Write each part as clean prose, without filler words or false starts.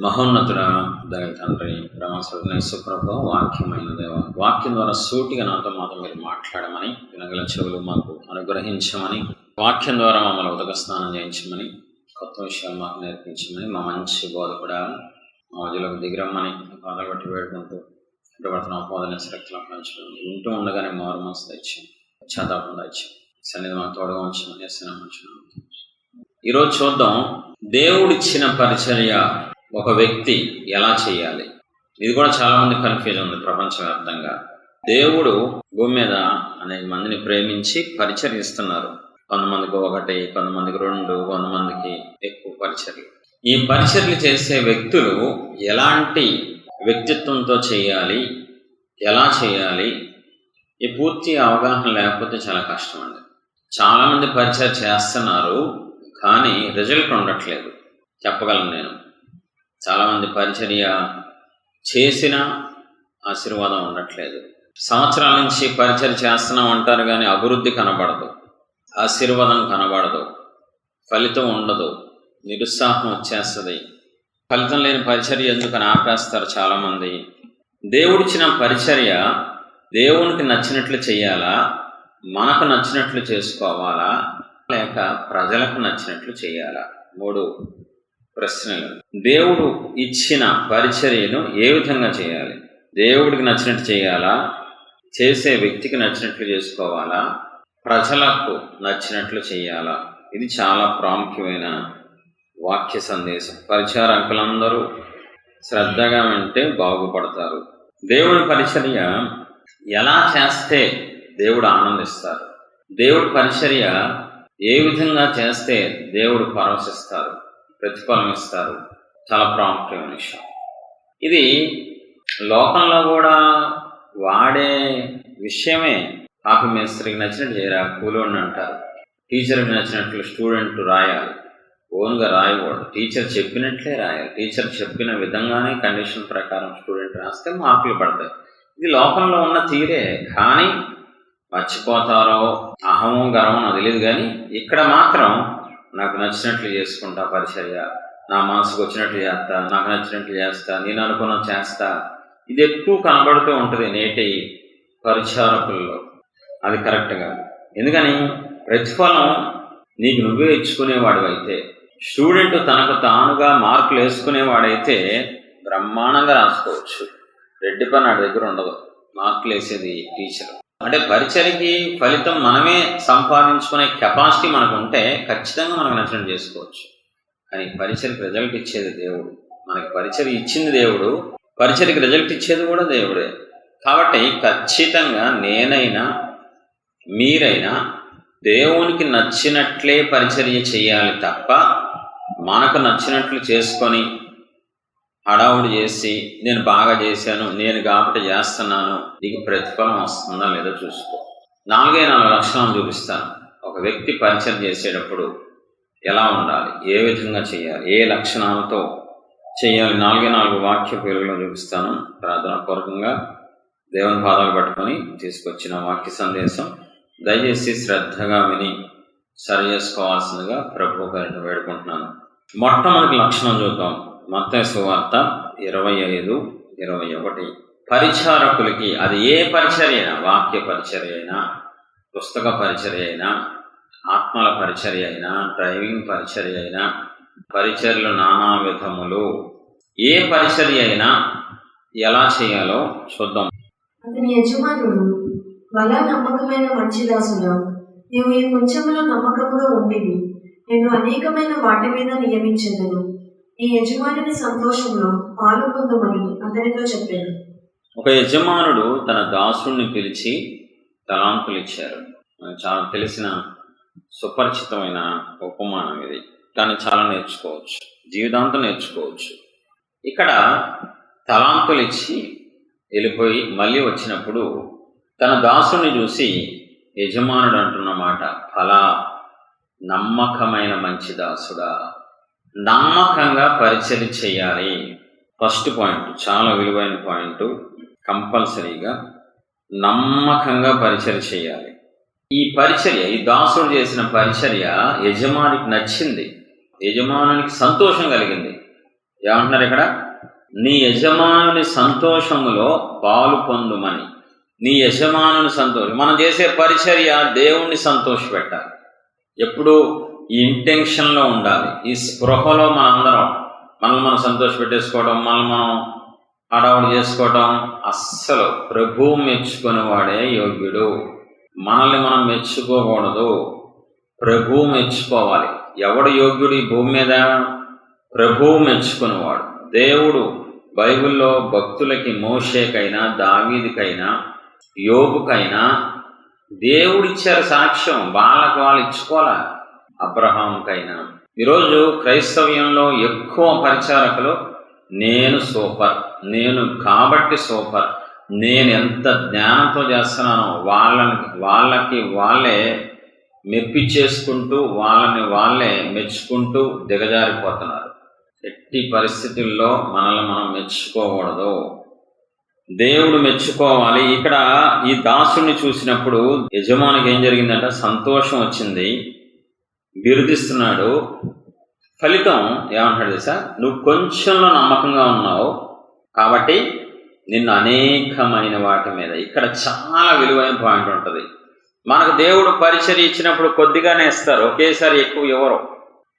మహోన్నతుడ దయ తండ్రి బ్రహ్మస్వరూప వాక్యమైన దేవ, వాక్యం ద్వారా సూటిగా నాతో మీరు మాట్లాడమని, వినగల చెవులు మాకు అనుగ్రహించమని, వాక్యం ద్వారా మమ్మల్ని ఉదక స్నానం చేయించమని, కొత్త విషయాలు మాకు నేర్పించమని, మా మంచి బోధ కూడా మా మధ్యలోకి దిగిరమ్మని పాదాలు బట్టి వేడుకుంటూ ఇష్టపడుతున్న బోధన శక్తులు పంచడం వింటూ ఉండగానే మారు మనసు తెచ్చాం, పశ్చాత్తాపం తెచ్చాం, సన్నిధి మాకు తోడుగా ఉంచమని. ఈరోజు చూద్దాం, దేవుడిచ్చిన పరిచర్య ఒక వ్యక్తి ఎలా చేయాలి. ఇది కూడా చాలా మంది కన్ఫ్యూజన్ ఉంది ప్రపంచవ్యాప్తంగా. దేవుడు భూమి మీద అనేక మందిని ప్రేమించి పరిచర్య ఇస్తున్నారు. కొంతమందికి 1, కొంతమందికి 2, కొంతమందికి ఎక్కువ పరిచర్య. ఈ పరిచర్యలు చేసే వ్యక్తులు ఎలాంటి వ్యక్తిత్వంతో చేయాలి, ఎలా చేయాలి, ఈ పూర్తి అవగాహన లేకపోతే చాలా కష్టం అండి. చాలా మంది పరిచర్య చేస్తున్నారు, కానీ రిజల్ట్ ఉండట్లేదు. చెప్పగలను నేను, చాలామంది పరిచర్య చేసిన ఆశీర్వాదం ఉండట్లేదు. సంవత్సరాల నుంచి పరిచర్య చేస్తున్నాం అంటారు, కానీ అభివృద్ధి కనబడదు, ఆశీర్వాదం కనబడదు, ఫలితం ఉండదు, నిరుత్సాహం వచ్చేస్తుంది. ఫలితం లేని పరిచర్య ఎందుకని ఆపేస్తారు చాలామంది. దేవుడిచ్చిన పరిచర్య దేవునికి నచ్చినట్లు చేయాలా, మనకు నచ్చినట్లు చేసుకోవాలా, లేక ప్రజలకు నచ్చినట్లు చేయాలా? 3 ప్రశ్నలు. దేవుడు ఇచ్చిన పరిచర్యను ఏ విధంగా చేయాలి? దేవుడికి నచ్చినట్టు చేయాలా, చేసే వ్యక్తికి నచ్చినట్లు చేసుకోవాలా, ప్రజలకు నచ్చినట్లు చేయాలా? ఇది చాలా ప్రాముఖ్యమైన వాక్య సందేశం. పరిచారకులందరూ శ్రద్ధగా వింటే బాగుపడతారు. దేవుడి పరిచర్య ఎలా చేస్తే దేవుడు ఆనందిస్తారు, దేవుడి పరిచర్య ఏ విధంగా చేస్తే దేవుడు పరవశిస్తారు, ప్రతిఫలం ఇస్తారు, చాలా ప్రాముఖ్యమైన విషయం. ఇది లోకంలో కూడా వాడే విషయమే. కాపీ మేస్త్రికి నచ్చినట్టు చేయరా, కూలోని అంటారు. టీచర్కి నచ్చినట్లు స్టూడెంట్ రాయాలి, ఓన్గా రాయకూడదు. టీచర్ చెప్పినట్లే రాయాలి. టీచర్ చెప్పిన విధంగానే కండిషన్ ప్రకారం స్టూడెంట్ రాస్తే మార్కులు పడతాయి. ఇది లోకంలో ఉన్న తీరే, కానీ మర్చిపోతారో అహమో గర్వం నాకు తెలియదు. కానీ ఇక్కడ మాత్రం నాకు నచ్చినట్లు చేసుకుంటా పరిచర్య, నా మనసుకు వచ్చినట్లు చేస్తా, నాకు నచ్చినట్లు చేస్తా, నేను అనుకున్నది చేస్తా. ఇది ఎక్కువ కనబడుతూ ఉంటుంది నేటి పరిచారకుల్లో. అది కరెక్ట్ కాదు. ఎందుకని ప్రతిఫలం నీకు నువ్వే ఇచ్చుకునేవాడు అయితే, స్టూడెంట్ తనకు తానుగా మార్కులు వేసుకునేవాడైతే బ్రహ్మాండంగా రాసుకోవచ్చు. రెడ్డి పని నాటి దగ్గర ఉండదు, మార్కులు వేసేది టీచర్. అంటే పరిచర్యకి ఫలితం మనమే సంపాదించుకునే కెపాసిటీ మనకు ఉంటే ఖచ్చితంగా మనకు నచ్చినట్టు చేసుకోవచ్చు. కానీ పరిచర్యకి రిజల్ట్ ఇచ్చేది దేవుడు. మనకి పరిచర్య ఇచ్చింది దేవుడు, పరిచర్యకి రిజల్ట్ ఇచ్చేది కూడా దేవుడే. కాబట్టి ఖచ్చితంగా నేనైనా మీరైనా దేవునికి నచ్చినట్లే పరిచర్య చేయాలి తప్ప, మనకు నచ్చినట్లు చేసుకొని హడావుడి చేసి నేను బాగా చేశాను, నేను కాబట్టి చేస్తున్నాను, నీకు ప్రతిఫలం వస్తుందా లేదో చూసుకో. 4 లక్షణాలు చూపిస్తాను. ఒక వ్యక్తి పరిచయం చేసేటప్పుడు ఎలా ఉండాలి, ఏ విధంగా చేయాలి, ఏ లక్షణాలతో చేయాలి, 4 వాక్య పేరులో చూపిస్తాను. ప్రార్థనాపూర్వకంగా దేవుని పాదాలు పట్టుకొని తీసుకొచ్చిన వాక్య సందేశం దయచేసి శ్రద్ధగా విని సరి చేసుకోవాల్సిందిగా ప్రభు గారిని వేడుకుంటున్నాను. మొట్టమొదటి లక్షణం చూద్దాం. మత్తయి సువార్త 25:21. పరిచారకులకి, అది ఏ పరిచర్య అయినా, వాక్య పరిచర్య అయినా, పుస్తక పరిచర్య అయినా, ఆత్మల పరిచర్య అయినా, డ్రైవింగ్ పరిచర్య అయినా, పరిచర్యలు నానా విధములు, ఏ పరిచర్య అయినా ఎలా చేయాలో చూద్దాం. అతని యజమానుడు, బలా నమ్మకమైన మంచి దాసుడా, నీవు ఈ కొంచెంలో నమ్మకముగా ఉండివి, నేను అనేకమైన వాటి మీద నియమించెదను, ఈ యజమాని సంతోషంలో పాల్గొందమని అతనితో చెప్పాను. ఒక యజమానుడు తన దాసుడిని పిలిచి తలాంతులు ఇచ్చారు. చాలా తెలిసిన సుపరిచితమైన ఉపమానం ఇది. దాన్ని చాలా నేర్చుకోవచ్చు, జీవితాంతం నేర్చుకోవచ్చు. ఇక్కడ తలాంతులు ఇచ్చి వెళ్ళిపోయి మళ్ళీ వచ్చినప్పుడు తన దాసుని చూసి యజమానుడు అంటున్న మాట, ఫలా నమ్మకమైన మంచి దాసుడా. నమ్మకంగా పరిచర్య చేయాలి. ఫస్ట్ పాయింట్, చాలా విలువైన పాయింట్. కంపల్సరీగా నమ్మకంగా పరిచర్య చేయాలి. ఈ పరిచర్య, ఈ దాసుడు చేసిన పరిచర్య యజమానికి నచ్చింది, యజమానునికి సంతోషం కలిగింది. ఏమంటున్నారు ఇక్కడ? నీ యజమానుని సంతోషములో పాలు పొందుమని. నీ యజమానుని సంతోషం. మనం చేసే పరిచర్య దేవుణ్ణి సంతోషపెట్టాలి. ఎప్పుడు ఈ ఇంటెన్షన్లో ఉండాలి, ఈ స్పృహలో మనందరం మనల్ని మనం సంతోషపెట్టేసుకోవడం, మనల్ని మనం హడావుడి చేసుకోవడం అస్సలు ప్రభువు మెచ్చుకునేవాడే యోగ్యుడు. మనల్ని మనం మెచ్చుకోకూడదు, ప్రభువు మెచ్చుకోవాలి. ఎవడు యోగ్యుడు ఈ భూమి మీద? ప్రభువు మెచ్చుకునేవాడు. దేవుడు బైబిల్లో భక్తులకి, మోషేకైనా, దావీదుకైనా, యోబుకైనా దేవుడిచ్చారు సాక్ష్యం. వాళ్ళకు వాళ్ళు ఇచ్చుకోవాలి. అబ్రహాంకైనా. ఈరోజు క్రైస్తవ్యంలో ఎక్కువ పరిచారకులు నేను సూపర్, నేను కాబట్టి సూపర్, నేను ఎంత జ్ఞానంతో చేస్తున్నానో వాళ్ళకి వాళ్ళే మెప్పిచ్చేసుకుంటూ, వాళ్ళని వాళ్ళే మెచ్చుకుంటూ దిగజారిపోతున్నారు. ఎట్టి పరిస్థితుల్లో మనల్ని మనం మెచ్చుకోకూడదు, దేవుడు మెచ్చుకోవాలి. ఇక్కడ ఈ దాసుని చూసినప్పుడు యజమానికి ఏం జరిగిందంటే సంతోషం వచ్చింది, బిరుదిస్తున్నాడు. ఫలితం ఏమంటాడు తెలుసా? నువ్వు కొంచెంలో నమ్మకంగా ఉన్నావు కాబట్టి నిన్ను అనేకమైన వాటి మీద. ఇక్కడ చాలా విలువైన పాయింట్ ఉంటుంది. మనకు దేవుడు పరిచర్య ఇచ్చినప్పుడు కొద్దిగానే ఇస్తారు, ఒకేసారి ఎక్కువ ఎవరు.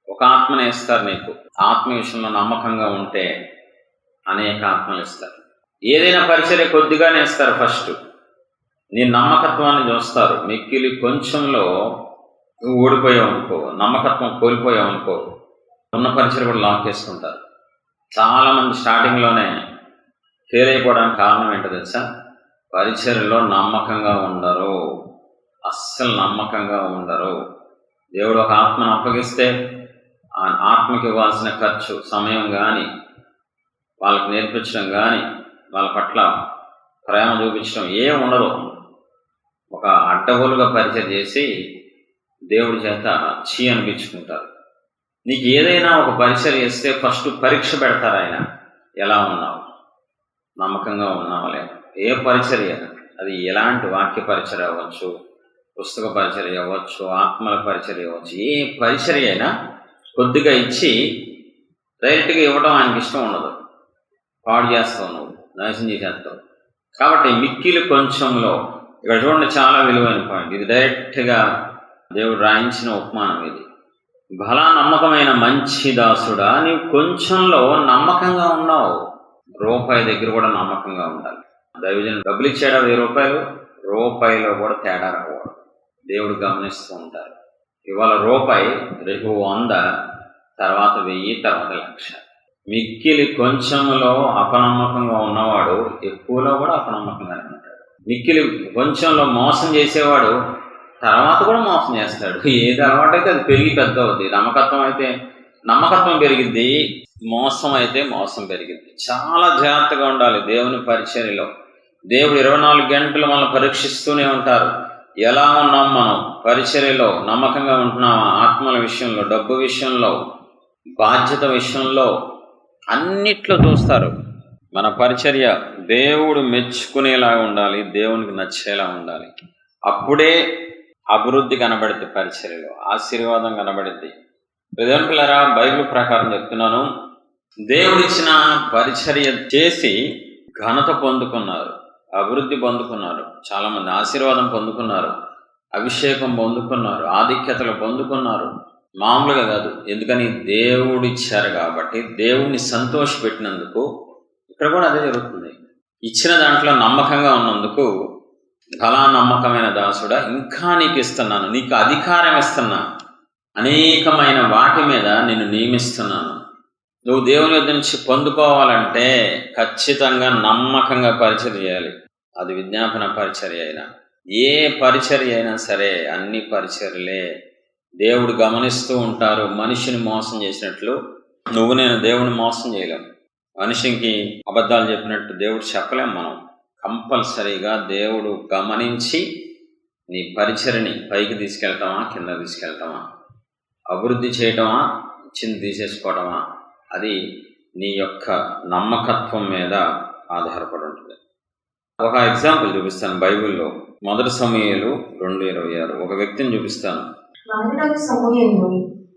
ఒక ఆత్మనే ఇస్తారు నీకు. ఆత్మ విషయంలో నమ్మకంగా ఉంటే అనేక ఆత్మలు ఇస్తారు. ఏదైనా పరిచర్య కొద్దిగానే ఇస్తారు. ఫస్ట్ నీ నమ్మకత్వాన్ని చూస్తారు. మిక్కిలి కొంచెంలో నువ్వు ఓడిపోయావు అనుకో, నమ్మకత్వం కోల్పోయావు అనుకో, ఉన్న పరిచర్య కూడా లాక్ చేసుకుంటారు. చాలామంది స్టార్టింగ్లోనే ఫెయిల్ అయిపోవడానికి కారణం ఏంటో తెలుసా? పరిచర్యలో నమ్మకంగా ఉండరు, అస్సలు నమ్మకంగా ఉండరు. దేవుడు ఒక ఆత్మను అప్పగిస్తే ఆ ఆత్మకి ఇవ్వాల్సిన ఖర్చు, సమయం కానీ, వాళ్ళకి నేర్పించడం కానీ, వాళ్ళ పట్ల ప్రేమ చూపించడం ఏం ఉండదు. ఒక అడ్డగోలుగా పరిచయం చేసి దేవుడి చేత చీ అనిపించుకుంటారు. నీకు ఏదైనా ఒక పరిచయం చేస్తే ఫస్ట్ పరీక్ష పెడతారు. ఆయన ఎలా ఉన్నావు, నమ్మకంగా ఉన్నావా లేదా? ఏ పరిచర్య, అది ఎలాంటి వాక్య పరిచర్య అవ్వచ్చు, పుస్తక పరిచర్య అవ్వచ్చు, ఆత్మల పరిచర్య అవ్వచ్చు, ఏ పరిచర్య అయినా కొద్దిగా ఇచ్చి డైరెక్ట్గా ఇవ్వడం ఆయనకి ఇష్టం ఉండదు. పాడు చేస్తావు, నువ్వు నాశనం చేసేస్తావు. కాబట్టి మిక్కిలి కొంచెంలో, ఇక్కడ చూడండి చాలా విలువైన పాయింట్ ఇది. డైరెక్ట్గా దేవుడు రాయించిన ఉపమానం ఇది. బలా నమ్మకమైన మంచి దాసుడా, నీవు కొంచెంలో నమ్మకంగా ఉన్నావు. రూపాయి దగ్గర కూడా నమ్మకంగా ఉండాలి. దైవజనుడు డబ్బులు ఇచ్చాడా 1000 రూపాయలు, రూపాయిలో కూడా తేడా రాకూడదు. దేవుడు గమనిస్తూ ఉంటారు. ఇవాళ రూపాయి, రేపు 100, తర్వాత 1000, తర్వాత 1,00,000. మిక్కిలి కొంచెంలో అపనమ్మకంగా ఉన్నవాడు ఎక్కువలో కూడా అపనమ్మకంగానే ఉంటాడు. మిక్కిలి కొంచెంలో మోసం చేసేవాడు తర్వాత కూడా మోసం చేస్తాడు. ఏది అలవాటు అయితే అది పెరిగి పెద్ద అవుద్ది. నమ్మకత్వం పెరిగిద్ది, మోసం అయితే మోసం పెరిగిద్ది. చాలా జాగ్రత్తగా ఉండాలి దేవుని పరిచర్యలో. దేవుడు 24 గంటలు మనల్ని పరీక్షిస్తూనే ఉంటారు. ఎలా ఉన్నాం మనం పరిచర్యలో? నమ్మకంగా ఉంటున్నామా? ఆత్మల విషయంలో, డబ్బు విషయంలో, బాధ్యత విషయంలో, అన్నిట్లో చూస్తారు. మన పరిచర్య దేవుడు మెచ్చుకునేలా ఉండాలి, దేవునికి నచ్చేలా ఉండాలి. అప్పుడే అభివృద్ధి కనబడితే, పరిచర్యలో ఆశీర్వాదం కనబడిద్ది. దేవుని పిల్లరా, బైబిల్ ప్రకారం చెప్తున్నాను, దేవుడిచ్చిన పరిచర్య చేసి ఘనత పొందుకున్నారు, అభివృద్ధి పొందుకున్నారు, చాలామంది ఆశీర్వాదం పొందుకున్నారు, అభిషేకం పొందుకున్నారు, ఆధిక్యతలు పొందుకున్నారు. మామూలుగా కాదు. ఎందుకని? దేవుడిచ్చారు కాబట్టి, దేవుణ్ణి సంతోషపెట్టినందుకు. ఇక్కడ కూడా అదే జరుగుతుంది. ఇచ్చిన దాంట్లో నమ్మకంగా ఉన్నందుకు, ఫలా నమ్మకమైన దాసుడా, ఇంకా నీకు ఇస్తున్నాను, నీకు అధికారం ఇస్తున్నా, అనేకమైన వాటి మీద నిన్ను నియమిస్తున్నాను. నువ్వు దేవుని యొద్ద నుంచి పొందుకోవాలంటే ఖచ్చితంగా నమ్మకంగా పరిచర్య చేయాలి. అది విజ్ఞాపన పరిచర్య అయినా, ఏ పరిచర్య అయినా సరే, అన్ని పరిచర్యలే దేవుడు గమనిస్తూ ఉంటారు. మనిషిని మోసం చేసినట్లు నువ్వు నేను దేవుని మోసం చేయలేము. మనిషికి అబద్ధాలు చెప్పినట్టు దేవుడు చెప్పలేం మనం. కంపల్సరీగా దేవుడు గమనించి నీ పరిచర్ని పైకి తీసుకెళ్తామా, కింద తీసుకెళ్తామా, అభివృద్ధి చేయటమా, ఇచ్చింది తీసేసుకోవటమా, అది నీ యొక్క నమ్మకత్వం మీద ఆధారపడి ఉంటుంది. ఒక ఎగ్జాంపుల్ చూపిస్తాను బైబిల్లో. 1 సమూయేలు 2:26 ఒక వ్యక్తిని చూపిస్తాను. సమూయేలు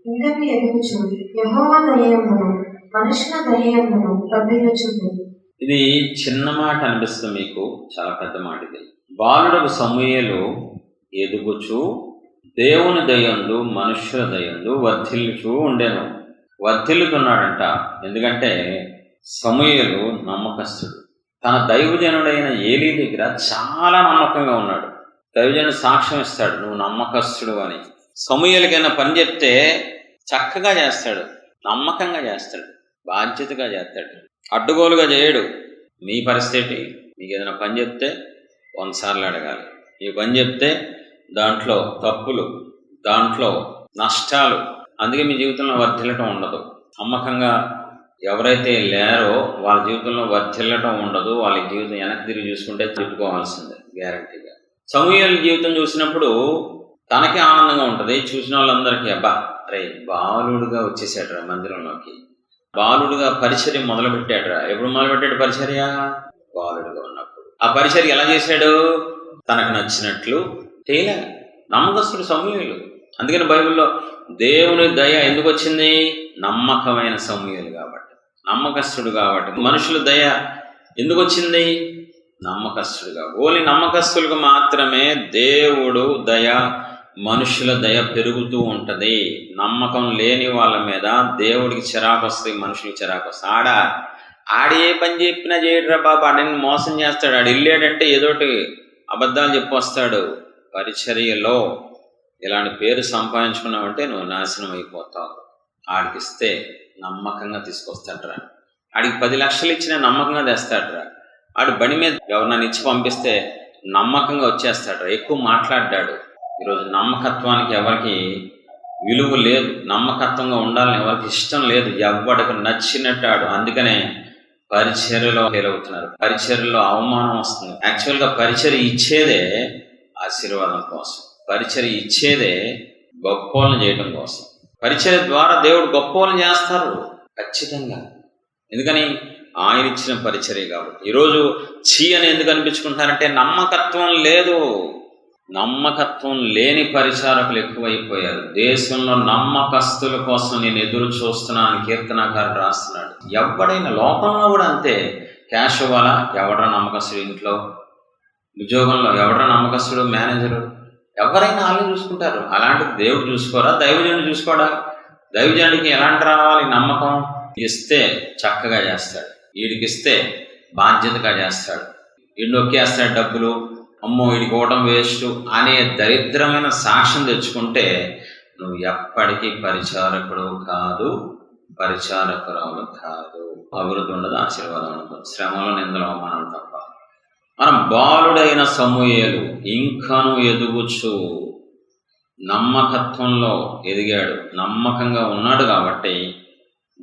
ఇంద్రుని ఎదుగుచు యెహోవా దయయందును మనుషుల దయ్యమును వర్ధిల్లుచుండెను. ఇది చిన్న మాట అనిపిస్తుంది మీకు, చాలా పెద్ద మాట ఇది. బాలుడకు సమూయేలు ఎదుగుచు దేవుని దయందు మనుష్యుల దయందు వర్ధిల్లుచూ ఉండెను. వర్ధిల్లుతున్నాడంట. ఎందుకంటే సమూయేలు నమ్మకస్తుడు. తన దైవజనుడైన ఏలీ దగ్గర చాలా నమ్మకంగా ఉన్నాడు. దైవజనుడు సాక్ష్యం ఇస్తాడు, నువ్వు నమ్మకస్తుడు అని. సమూయేలుకైనా పని చెప్తే చక్కగా చేస్తాడు, నమ్మకంగా చేస్తాడు, బాధ్యతగా చేస్తాడు, అడ్డుగోలుగా చేయడు. మీ పరిస్థితి, మీకు ఏదైనా పని చెప్తే 100 సార్లు అడగాలి. ఈ పని చెప్తే దాంట్లో తప్పులు, దాంట్లో నష్టాలు, అందుకే మీ జీవితంలో వర్ధిల్లటం ఉండదు. నమ్మకంగా ఎవరైతే లేరో వాళ్ళ జీవితంలో వర్ధిల్లటం ఉండదు. వాళ్ళ జీవితం వెనక్కి తిరిగి చూసుకుంటే తిప్పుకోవాల్సిందే గ్యారంటీగా. సమూయేలు జీవితం చూసినప్పుడు తనకే ఆనందంగా ఉంటుంది, చూసిన వాళ్ళందరికీ అబ్బా రే బాలుడుగా వచ్చేసాడు మందిరంలోకి, బాలుడుగా పరిచర్య మొదలుపెట్టాడురా. ఎప్పుడు మొదలుపెట్టాడు పరిచర్య? బాలుడుగా ఉన్నప్పుడు. ఆ పరిచర్య ఎలా చేశాడు? తనకు నచ్చినట్లు చేయలే. నమ్మకస్తుడు సమూయేలు. అందుకని బైబిల్లో దేవుని దయ ఎందుకు వచ్చింది? నమ్మకమైన సమూయేలు కాబట్టి, నమ్మకస్తుడు కాబట్టి. మనుషుల దయ ఎందుకు వచ్చింది? నమ్మకస్తుడుగా. ఓన్లీ నమ్మకస్తులకు మాత్రమే దేవుడు దయ, మనుషుల దయ పెరుగుతూ ఉంటుంది. నమ్మకం లేని వాళ్ళ మీద దేవుడికి చిరాకు వస్తాయి, మనుషులకు చిరాకు వస్తాయి. ఆడ ఏ పని చెప్పినా చేయడరా బాబా, ఆడిని మోసం చేస్తాడు. ఆడు వెళ్ళాడంటే ఏదోటి అబద్ధాలు చెప్పి వస్తాడు. పరిచర్యలో ఇలాంటి పేరు సంపాదించుకున్నావంటే నువ్వు నాశనం అయిపోతావు. ఆడికిస్తే నమ్మకంగా తీసుకొస్తాడరా. ఆడికి 10 లక్షలు ఇచ్చినా నమ్మకంగా తెస్తాడరా. ఆడు బండి మీద ఎవరినైనా ఇచ్చి పంపిస్తే నమ్మకంగా వచ్చేస్తాడరా. ఎక్కువ మాట్లాడ్డాడు. ఈరోజు నమ్మకత్వానికి ఎవరికి విలువ లేదు, నమ్మకత్వంగా ఉండాలని ఎవరికి ఇష్టం లేదు, ఎవరికి నచ్చినట్టాడు. అందుకనే పరిచర్యలో ఫెయిల్ అవుతున్నారు, పరిచర్యలో అవమానం వస్తుంది. యాక్చువల్గా పరిచర్య ఇచ్చేదే ఆశీర్వాదం కోసం, పరిచర్య ఇచ్చేదే గొప్పలను చేయడం కోసం. పరిచర్య ద్వారా దేవుడు గొప్పలను చేస్తారు ఖచ్చితంగా. ఎందుకని? ఆయన ఇచ్చిన పరిచర్య కాబట్టి. ఈరోజు అని ఎందుకు అనిపించుకుంటారంటే నమ్మకత్వం లేదు. నమ్మకత్వం లేని పరిచారకులు ఎక్కువైపోయారు. దేశంలో నమ్మకస్తుల కోసం నేను ఎదురు చూస్తున్నాను కీర్తనాకారుడు రాస్తున్నాడు. ఎవడైనా లోకంలో కూడా అంతే. క్యాష్ ఇవ్వాలా, ఎవడో నమ్మకస్తుడు. ఇంట్లో ఉద్యోగంలో ఎవడో నమ్మకస్తుడు, మేనేజరు, ఎవరైనా వాళ్ళు చూసుకుంటారు. అలాంటిది దేవుడు చూసుకోరా? దైవజనుడు చూసుకోడా? దైవజనుడికి ఎలాంటి రావాలి? నమ్మకం. ఇస్తే చక్కగా చేస్తాడు, వీడికిస్తే బాధ్యతగా చేస్తాడు. వీడు నొక్కేస్తాడు డబ్బులు, అమ్మో వీడికి ఇవ్వడం వేస్ట్ అనే దరిద్రమైన సాక్ష్యం తెచ్చుకుంటే నువ్వు ఎప్పటికీ పరిచారకుడు కాదు, పరిచారకురాలు కాదు. అభివృద్ధి ఉండదు, ఆశీర్వాదం ఉండదు, శ్రమలో నిందలు అవమానం తప్ప. మనం బాలుడైన సమూయేలు ఇంకను ఎదుగుచు నమ్మకత్వంలో ఎదిగాడు, నమ్మకంగా ఉన్నాడు కాబట్టి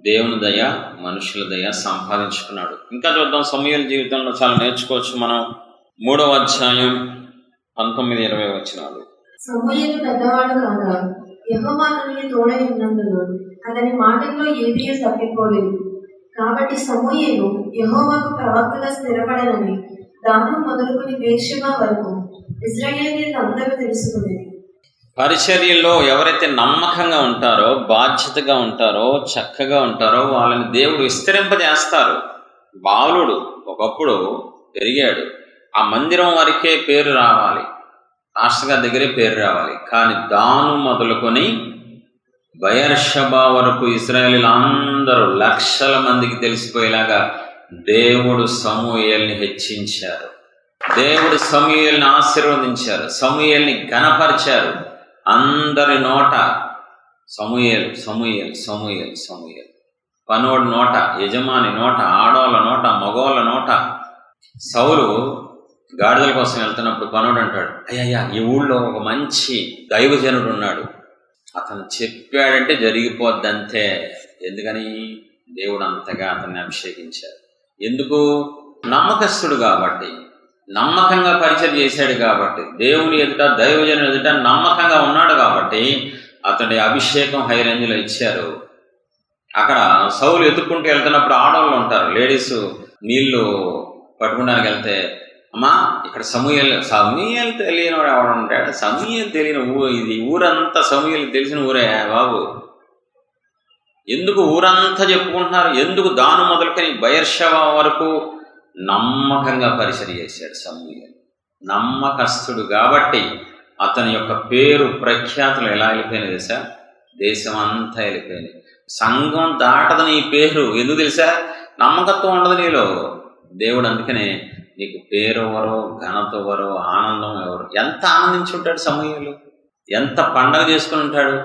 దేవుని దయ, మనుషుల దయ సంపాదించుకున్నాడు. ఇంకా చూద్దాం, సమూయేలు జీవితంలో చాలా నేర్చుకోవచ్చు మనం. 3వ అధ్యాయం 19-20 వచనాలు. సమూయేలు పెద్దవాడు కాగా యెహోవా అతనికి తోడై ఉన్నందున అతని మాటల్లో ఏదీ తప్పిపోలేదు. కాబట్టి సమూయేలు యెహోవాకు ప్రవక్తగా స్థిరపడనని దాను మొదలుకొని బేర్షెబా వరకు ఇశ్రాయేలీయులందరూ తెలుసుకునేది. పరిచర్యలో ఎవరైతే నమ్మకంగా ఉంటారో, బాధ్యతగా ఉంటారో, చక్కగా ఉంటారో వాళ్ళని దేవుడు విస్తరింపజేస్తారు. బాలుడు ఒకప్పుడు పెరిగాడు, ఆ మందిరం వరకే పేరు రావాలి, పాస్టర్ గారి దగ్గరే పేరు రావాలి. కానీ దాను మొదలుకొని బయర్షబా వరకు ఇశ్రాయేలీయులు అందరూ లక్షల మందికి తెలిసిపోయేలాగా దేవుడు సమూయేలుని హెచ్చించారు. దేవుడు సమూయేలుని ఆశీర్వదించారు, సమూయేలుని ఘనపరిచారు. అందరి నోట సమూయేలు సమూయేలు సమూయేలు సమూయేలు. పనోడి నోట, యజమాని నోట, ఆడోళ్ళ నోట, మగోళ్ళ నోట. సౌలు గాడిదల కోసం వెళ్తున్నప్పుడు పనోడు అంటాడు, అయ్యయ్యా ఈ ఊళ్ళో ఒక మంచి దైవజనుడు ఉన్నాడు, అతను చెప్పాడంటే జరిగిపోద్ది అంతే. ఎందుకని? దేవుడు అంతగా అతన్ని అభిషేకించాడు. ఎందుకు? నమ్మకస్తుడు కాబట్టి, నమ్మకంగా పరిచయం చేశాడు కాబట్టి, దేవుని ఎదుట, దైవజనుని ఎదుట నమ్మకంగా ఉన్నాడు కాబట్టి అతడి అభిషేకం హై రేంజ్లో ఇచ్చారు. అక్కడ సౌలు ఎత్తుక్కుంటూ వెళ్తున్నప్పుడు ఆడవాళ్ళు ఉంటారు, లేడీస్ నీళ్లు పట్టుకోవడానికి వెళ్తే, అమ్మా ఇక్కడ సమూయేలు తెలియనివాడు ఎవడు ఉంటాడు? సమూయేలు తెలియని ఇది ఊరంతా సమూయేలు తెలిసిన ఊరే బాబు. ఎందుకు ఊరంతా చెప్పుకుంటున్నారు? ఎందుకు దాను మొదలుకొని బయర్షవా వరకు నమ్మకంగా పరిచర్య చేశాడు సమూయేలు. నమ్మకస్తుడు కాబట్టి అతని యొక్క పేరు ప్రఖ్యాతులు ఎలా వెళ్ళిపోయినాయి తెలుసా? దేశం అంతా వెళ్ళిపోయింది. సంఘం దాటదు నీ పేరు. ఎందుకు తెలుసా? నమ్మకత్వం ఉండదు నీలో. దేవుడు అందుకనే నీకు పేరు ఎవరో, ఘనత ఎవరో, ఆనందం ఎవరు. ఎంత ఆనందించి ఉంటాడు సమూయేలు, ఎంత పండగ చేసుకుని ఉంటాడు.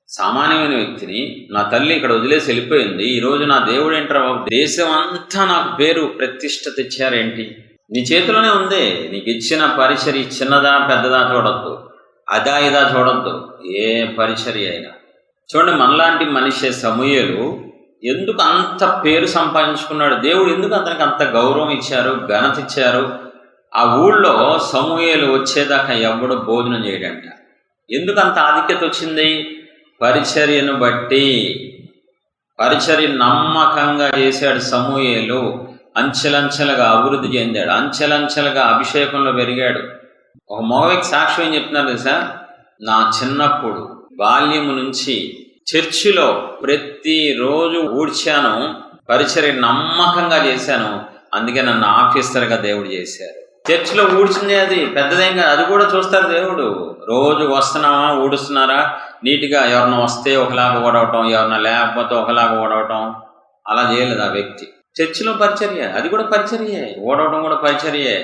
సామాన్యమైన వ్యక్తిని నా తల్లి ఇక్కడ వదిలేసి వెళ్ళిపోయింది, ఈరోజు నా దేవుడు ఏంట్రా బాబు, దేశం అంతా నాకు పేరు ప్రతిష్ట తెచ్చారేంటి? నీ చేతిలోనే ఉంది. నీకు ఇచ్చిన పరిచర్య చిన్నదా పెద్దదా చూడొద్దు, అదా ఇదా చూడొద్దు. ఏ పరిచర్య అయినా చూడండి. మనలాంటి మనిషి సమూయేలు ఎందుకు అంత పేరు సంపాదించుకున్నాడు? దేవుడు ఎందుకు అతనికి అంత గౌరవం ఇచ్చారు, ఘనత ఇచ్చారు? ఆ ఊళ్ళో సమూయేలు వచ్చేదాకా ఎవడు భోజనం చేయడంట. ఎందుకు అంత ఆధిక్యత వచ్చింది? పరిచర్యను బట్టి. పరిచర్య నమ్మకంగా చేశాడు సమూయేలు. అంచెలంచెలుగా అభివృద్ధి చెందాడు, అంచెలంచెలుగా అభిషేకంలో పెరిగాడు. ఒక మగ వ్యక్తి సాక్ష్యం ఏం చెప్తున్నారు తెలుసా? నా చిన్నప్పుడు బాల్యము నుంచి చర్చిలో ప్రతిరోజు ఊడ్చాను, పరిచర్య నమ్మకంగా చేశాను, అందుకే నన్ను ఆఫీసర్గా దేవుడు చేశారు. చర్చిలో ఊడ్చింది అది పెద్దదేం కాదు, అది కూడా చూస్తారు దేవుడు. రోజు వస్తున్నావా, ఊడుస్తున్నారా నీట్గా? ఎవరన్నా వస్తే ఒకలాగా ఓడవటం, ఎవరన్నా లేకపోతే ఒకలాగా ఓడవటం, అలా చేయలేదు ఆ వ్యక్తి. చర్చిలో పరిచర్య, అది కూడా పరిచర్యే. ఓడవడం కూడా పరిచర్యే.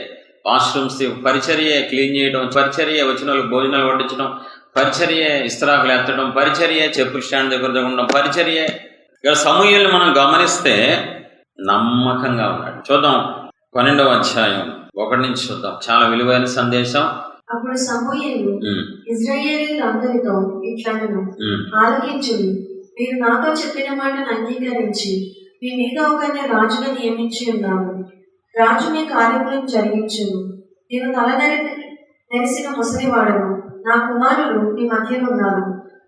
వాష్రూమ్స్ పరిచర్యే, క్లీన్ చేయడం పరిచర్యే, వచ్చిన వాళ్ళకి భోజనాలు వడ్డించడం పరిచర్యే, ఇస్తరాకులు ఎత్తడం పరిచర్యే, చెప్పులు స్టాండ్ దగ్గర ఉండడం పరిచర్యే. ఇక్కడ సమూయేలుని మనం గమనిస్తే నమ్మకంగా ఉన్నాడు. చూద్దాం 12వ అధ్యాయం 1 నుంచి చూద్దాం. చాలా విలువైన సందేశం. అప్పుడు సమూయేలు ఇశ్రాయేలీయులందరితో ఇట్లనెను, ఆలకించుడి, మీరు నాతో చెప్పిన మాటను అంగీకరించి మీ మీద ఒకరిని రాజుగా నియమించి ఉన్నాను. రాజు మీ కార్యములను జరిగించును. నేను నెరిసిన ముసలివాడను, నా కుమారులు మీ మధ్యలో ఉన్నారు.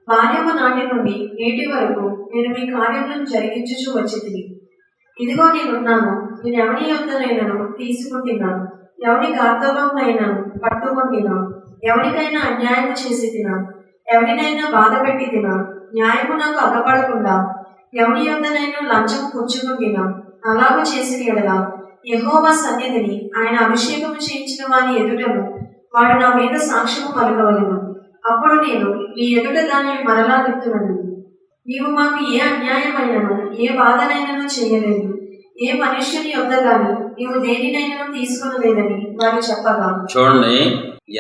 బాల్యము నాటి నుండి నేటి వరకు నేను మీ కార్యములను జరిగించుచూ వచ్చితిని. ఇదిగో నేనున్నాను. నేను ఎవరి యొద్దనైనను తీసుకుంటున్నాను, ఎవరి కర్తవ్యమునైనను పట్టుకుంటున్నాను, ఎవరికైనా అన్యాయం చేసి తినా, ఎవరినైనా బాధ పెట్టి తినా, న్యాయము నాకు అగపడకుండా ఎవరి యొద్దనైనా లంచము పుచ్చుకుంటున్నా, అలాగూ చేసిన ఎడల యెహోవా సన్నిధిని ఆయన అభిషేకము చేయించిన వారి ఎదుటను వాడు నా మీద సాక్ష్యము పలకవలెను. అప్పుడు నేను నీ ఎదుట దానిని మరలా ఎత్తునను. నీవు మాకు ఏ అన్యాయమైనను ఏ బాధనైనను చేయలేదు, ఏ మనుష్యుని యొద్ద గాని నీవు దేనినైనా తీసుకునలేదని వారు చెప్పగా. చూడండి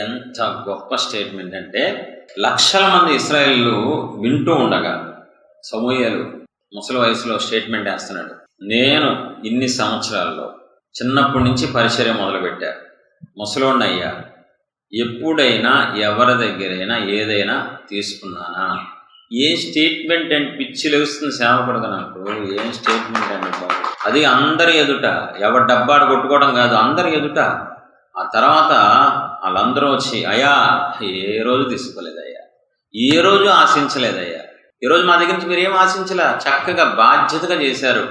ఎంత గొప్ప స్టేట్మెంట్ అంటే, లక్షల మంది ఇశ్రాయేలు వింటూ ఉండగా సమూయేలు ముసలి వయసులో స్టేట్మెంట్ వేస్తున్నాడు. నేను ఇన్ని సంవత్సరాల్లో చిన్నప్పటి నుంచి పరిచర్య మొదలుపెట్టా, ముసలోడిని అయ్యా, ఎప్పుడైనా ఎవరి దగ్గరైనా ఏదైనా తీసుకున్నానా? ఏ స్టేట్మెంట్ అంటే పిచ్చి లేస్తుంది సేవకుడుగా నాకు. ఏం స్టేట్మెంట్ అంటే బాబు, అది అందరి ఎదుట, ఎవరి డబ్బాడు కొట్టుకోవడం కాదు, అందరి ఎదుట. ఆ తర్వాత వాళ్ళందరూ వచ్చి, అయ్యా ఏ రోజు తీసుకోలేదయ్యా, ఏ రోజు ఆశించలేదయ్యా, ఈరోజు మా దగ్గర నుంచి మీరు ఏం ఆశించలే, చక్కగా బాధ్యతగా చేశారు,